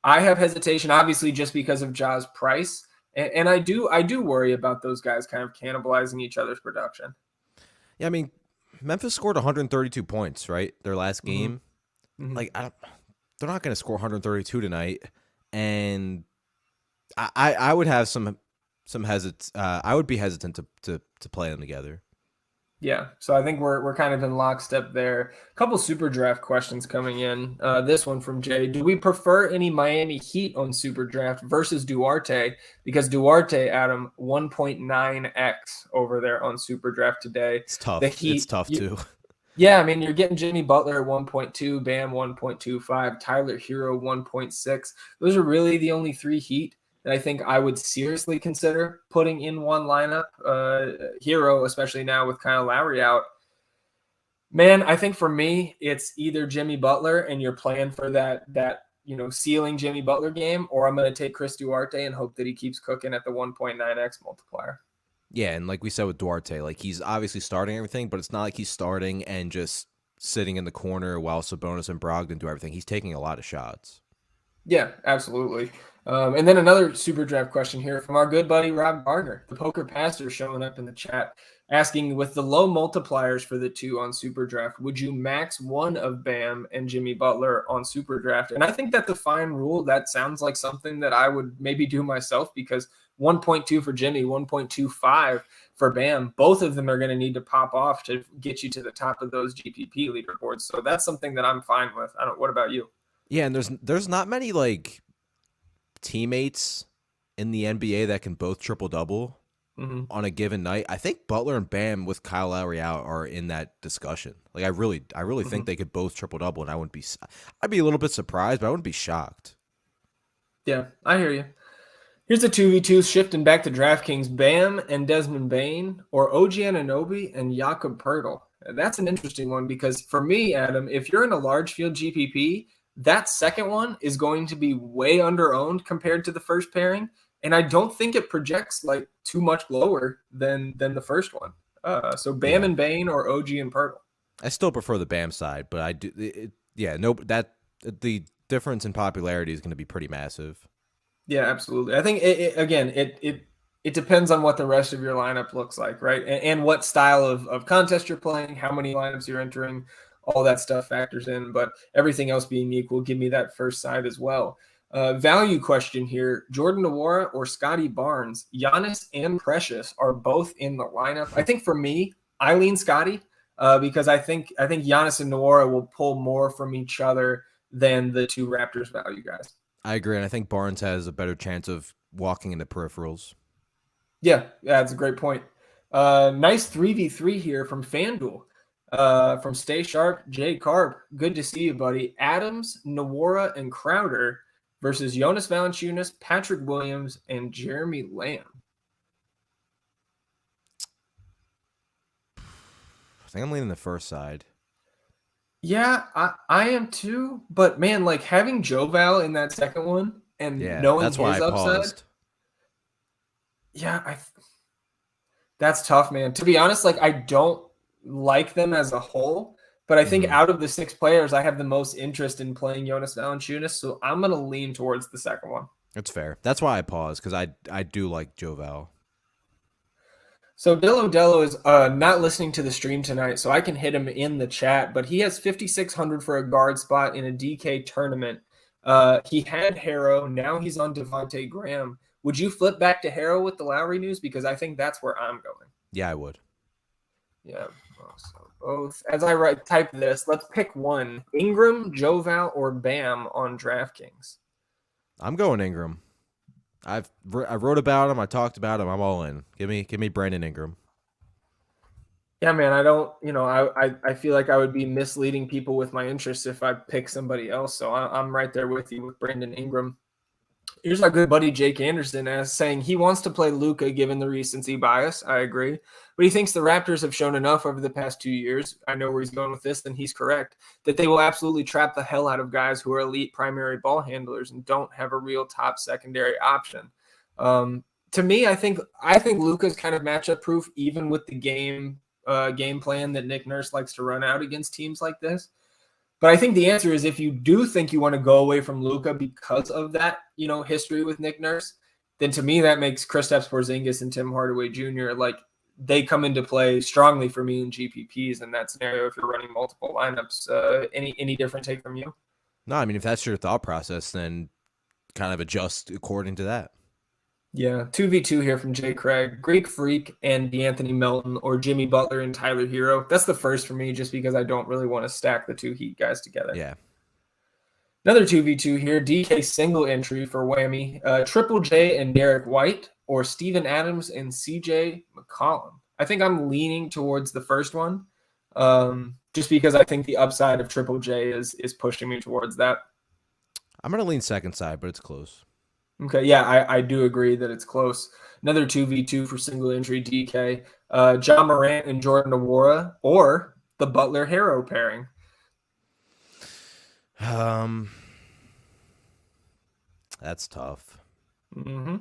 I have hesitation, obviously, just because of Ja's price. And I do worry about those guys kind of cannibalizing each other's production. Yeah, I mean, Memphis scored 132 points, right? Their last game. Mm-hmm. They're not going to score 132 tonight, and I would have some I would be hesitant to play them together. Yeah, so I think we're kind of in lockstep there. A couple super draft questions coming in. This one from Jay: do we prefer any Miami Heat on super draft versus Duarte? Because Duarte, Adam, 1.9x over there on super draft today. It's tough. It's tough too. Yeah, I mean, you're getting Jimmy Butler at 1.2, Bam 1.25, Tyler Hero 1.6. Those are really the only three Heat that I think I would seriously consider putting in one lineup. Hero, especially now with Kyle Lowry out. Man, I think for me, it's either Jimmy Butler and you're playing for that ceiling Jimmy Butler game, or I'm going to take Chris Duarte and hope that he keeps cooking at the 1.9x multiplier. Yeah, and like we said with Duarte, he's obviously starting everything, but it's not like he's starting and just sitting in the corner while Sabonis and Brogdon do everything. He's taking a lot of shots. Yeah, absolutely. And then another super draft question here from our good buddy Rob Gardner, the poker pastor, showing up in the chat, asking, with the low multipliers for the two on super draft, would you max one of Bam and Jimmy Butler on super draft? And I think that the fine rule, that sounds like something that I would maybe do myself, because 1.2 for Jimmy, 1.25 for Bam, both of them are going to need to pop off to get you to the top of those GPP leaderboards. So that's something that I'm fine with. What about you? Yeah, and there's not many like teammates in the NBA that can both triple-double on a given night. I think Butler and Bam with Kyle Lowry out are in that discussion. Like I really think they could both triple-double, and I'd be a little bit surprised, but I wouldn't be shocked. Yeah, I hear you. Here's the 2v2 shifting back to DraftKings. Bam and Desmond Bain, or OG Anunoby and Jakob Poeltl. That's an interesting one, because for me, Adam, if you're in a large field GPP, that second one is going to be way under-owned compared to the first pairing, and I don't think it projects like too much lower than the first one. So Bam and Bain, or OG and Poeltl. I still prefer the Bam side, but I do. The difference in popularity is going to be pretty massive. Yeah, absolutely. I think it depends on what the rest of your lineup looks like, right? And what style of contest you're playing, how many lineups you're entering, all that stuff factors in. But everything else being equal, give me that first side as well. Value question here: Jordan Awora or Scotty Barnes? Giannis and Precious are both in the lineup. I think for me, I lean Scotty because I think Giannis and Awora will pull more from each other than the two Raptors value guys. I agree, and I think Barnes has a better chance of walking into peripherals. Yeah, that's a great point. Nice 3v3 here from FanDuel. From Stay Sharp, Jay Carp. Good to see you, buddy. Adams, Awora, and Crowder versus Jonas Valanciunas, Patrick Williams, and Jeremy Lamb. I think I'm leaning the first side. Yeah, I am too. But man, like having Joval in that second one and knowing that's why his I upside. Paused. Yeah, that's tough, man. To be honest, like I don't like them as a whole, but I think out of the six players, I have the most interest in playing Jonas Valanciunas, so I'm going to lean towards the second one. That's fair. That's why I paused, because I do like Joval. So Dello is not listening to the stream tonight, so I can hit him in the chat, but he has 5,600 for a guard spot in a DK tournament. He had Harrow. Now he's on Devontae Graham. Would you flip back to Harrow with the Lowry news? Because I think that's where I'm going. Yeah, I would. Yeah. So both. As I type this, let's pick one: Ingram, Joval, or Bam on DraftKings. I'm going Ingram. I wrote about him. I talked about him. I'm all in. Give me Brandon Ingram. Yeah, man. I don't. I feel like I would be misleading people with my interests if I pick somebody else. So I'm right there with you with Brandon Ingram. Here's our good buddy Jake Anderson saying he wants to play Luca given the recency bias. I agree. But he thinks the Raptors have shown enough over the past 2 years. I know where he's going with this, and he's correct, that they will absolutely trap the hell out of guys who are elite primary ball handlers and don't have a real top secondary option. To me, I think Luca's kind of matchup proof, even with the game plan that Nick Nurse likes to run out against teams like this. But I think the answer is, if you do think you want to go away from Luca because of that, history with Nick Nurse, then to me that makes Kristaps Porzingis and Tim Hardaway Jr. like they come into play strongly for me in GPPs in that scenario. If you're running multiple lineups, any different take from you? No, I mean if that's your thought process, then kind of adjust according to that. Yeah, 2v2 here from Jay Craig. Greek Freak and DeAnthony Melton, or Jimmy Butler and Tyler Hero. That's the first for me, just because I don't really want to stack the two Heat guys together. Yeah. Another 2v2 here. DK single entry for Whammy. Triple J and Derek White, or Steven Adams and CJ McCollum. I think I'm leaning towards the first one, just because I think the upside of Triple J is pushing me towards that. I'm going to lean second side, but it's close. Okay, yeah, I do agree that it's close. Another 2v2 for single entry DK. John Morant and Jordan Awora, or the Butler Harrow pairing. That's tough. Mm-hmm.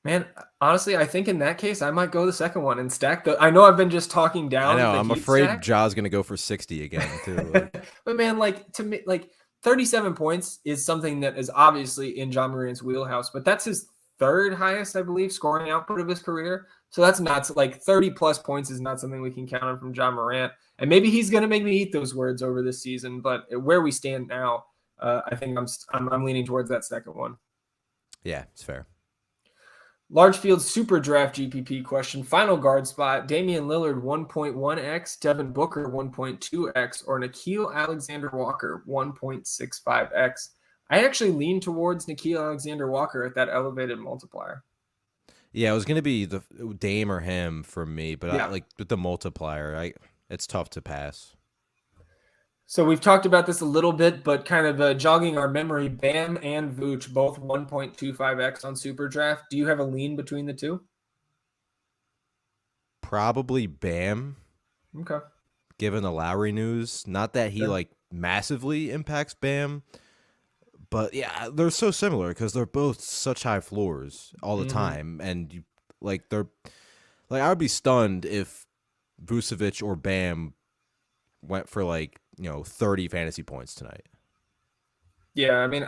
Man, honestly, I think in that case, I might go the second one and stack the. I know I've been just talking down. I know. I'm afraid Ja's going to go for 60 again, too. But man, like to me, like 37 points is something that is obviously in Ja Morant's wheelhouse, but that's his third highest, I believe, scoring output of his career. So that's not like 30 plus points is not something we can count on from Ja Morant. And maybe he's going to make me eat those words over this season. But where we stand now, I think I'm leaning towards that second one. Yeah, it's fair. Large field super draft GPP question. Final guard spot: Damian Lillard 1.1x, Devin Booker 1.2x, or Nickeil Alexander-Walker 1.65x. I actually lean towards Nickeil Alexander-Walker at that elevated multiplier. Yeah, it was going to be the Dame or him for me, but Yeah. I, like with the multiplier, it's tough to pass. So we've talked about this a little bit, but kind of jogging our memory, Bam and Vooch both 1.25x on SuperDraft. Do you have a lean between the two? Probably Bam. Okay. Given the Lowry news, not that he like massively impacts Bam, but yeah, they're so similar because they're both such high floors all the time, and you I would be stunned if Vucevic or Bam went for 30 fantasy points tonight. Yeah, I mean,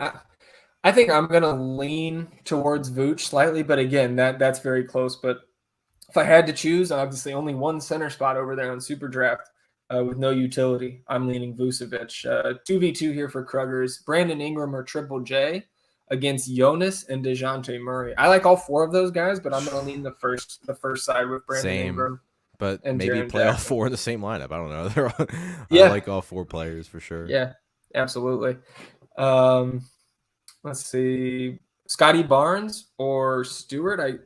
I think I'm gonna lean towards Vooch slightly, but again, that's very close. But if I had to choose, obviously only one center spot over there on SuperDraft with no utility. I'm leaning Vucevic. 2v2 here for Kruggers. Brandon Ingram or Triple J against Jonas and DeJounte Murray. I like all four of those guys, but I'm gonna lean the first side with Brandon Ingram. But and maybe Jaren play Jackson. all four in the same lineup. I don't know. Yeah. I like all four players for sure. Yeah, absolutely. Let's see. Scotty Barnes or Stewart?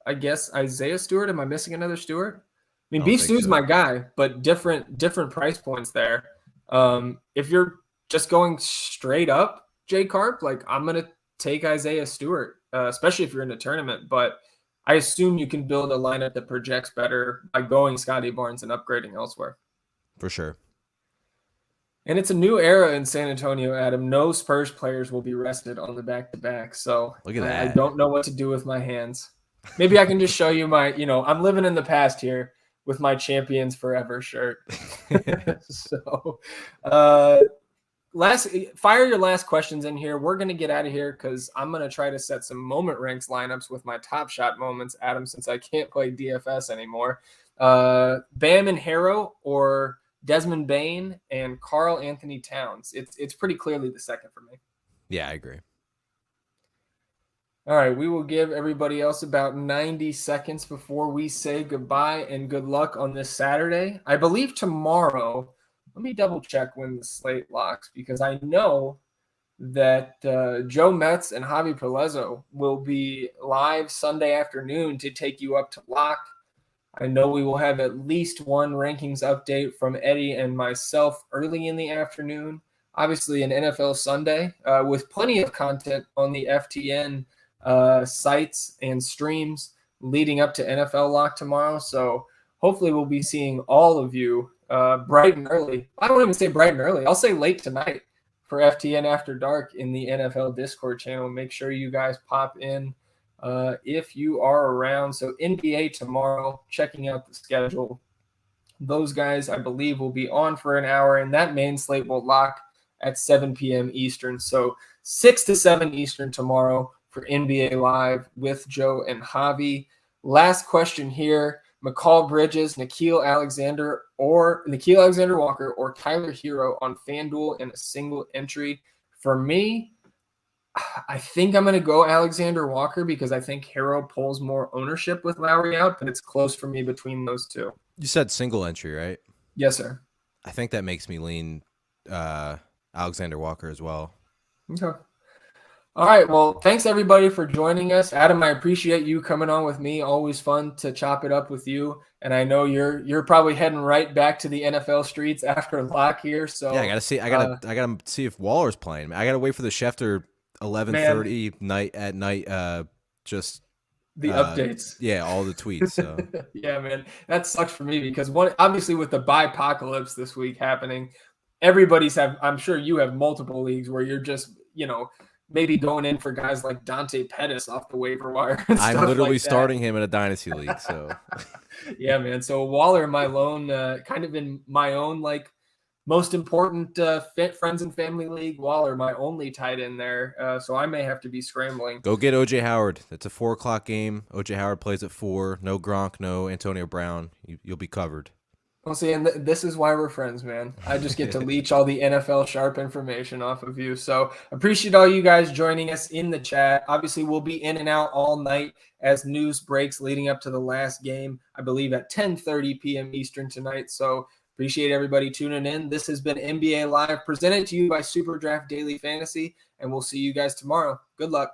I guess Isaiah Stewart. Am I missing another Stewart? I mean, Beef Stew's my guy, but different price points there. If you're just going straight up J Carp, like I'm gonna take Isaiah Stewart, especially if you're in a tournament. But I assume you can build a lineup that projects better by going Scottie Barnes and upgrading elsewhere. For sure. And it's a new era in San Antonio, Adam. No Spurs players will be rested on the back-to-back. So look at that. I don't know what to do with my hands. Maybe I can just show you I'm living in the past here with my Champions Forever shirt. So fire your last questions in here. We're going to get out of here because I'm going to try to set some moment ranks lineups with my Top Shot moments, Adam, since I can't play DFS anymore. Bam and Harrow or Desmond Bain and Karl Anthony Towns. It's pretty clearly the second for me. Yeah, I agree. All right, we will give everybody else about 90 seconds before we say goodbye and good luck on this Saturday. I believe tomorrow, let me double check when the slate locks because I know that Joe Metz and Javi Palezzo will be live Sunday afternoon to take you up to lock. I know we will have at least one rankings update from Eddie and myself early in the afternoon. Obviously, an NFL Sunday with plenty of content on the FTN sites and streams leading up to NFL Lock tomorrow. So hopefully we'll be seeing all of you bright and early. I don't even say bright and early. I'll say late tonight for FTN After Dark in the NFL Discord channel. Make sure you guys pop in if you are around. So NBA tomorrow, checking out the schedule. Those guys, I believe, will be on for an hour, and that main slate will lock at 7 p.m. Eastern. So 6 to 7 Eastern tomorrow for NBA Live with Joe and Javi. Last question here. Mccall Bridges, Nickeil Alexander-Walker, or Tyler Hero on FanDuel in a single entry. For me, I think I'm going to go Alexander Walker because I think Hero pulls more ownership with Lowry out, but it's close for me between those two. You said single entry, right? Yes, sir. I think that makes me lean Alexander Walker as well. Okay. All right. Well, thanks everybody for joining us. Adam, I appreciate you coming on with me. Always fun to chop it up with you. And I know you're probably heading right back to the NFL streets after lock here. So yeah, I gotta see. I gotta see if Waller's playing. I gotta wait for the Schefter 11:30 night. Just the updates. Yeah, all the tweets. So. Yeah, man, that sucks for me because obviously with the bye-apocalypse this week happening, I'm sure you have multiple leagues where you're just maybe going in for guys like Dante Pettis off the waiver wire. I'm literally starting him in a dynasty league. So yeah, man. So Waller, my lone, kind of in my own most important friends and family league. Waller, my only tight end there. So I may have to be scrambling. Go get OJ Howard. It's a 4:00 game. OJ Howard plays at 4. No Gronk, no Antonio Brown. You'll be covered. Well, see, and this is why we're friends, man. I just get to leech all the NFL sharp information off of you. So appreciate all you guys joining us in the chat. Obviously, we'll be in and out all night as news breaks leading up to the last game, I believe at 10:30 p.m. Eastern tonight. So appreciate everybody tuning in. This has been NBA Live presented to you by SuperDraft Daily Fantasy, and we'll see you guys tomorrow. Good luck.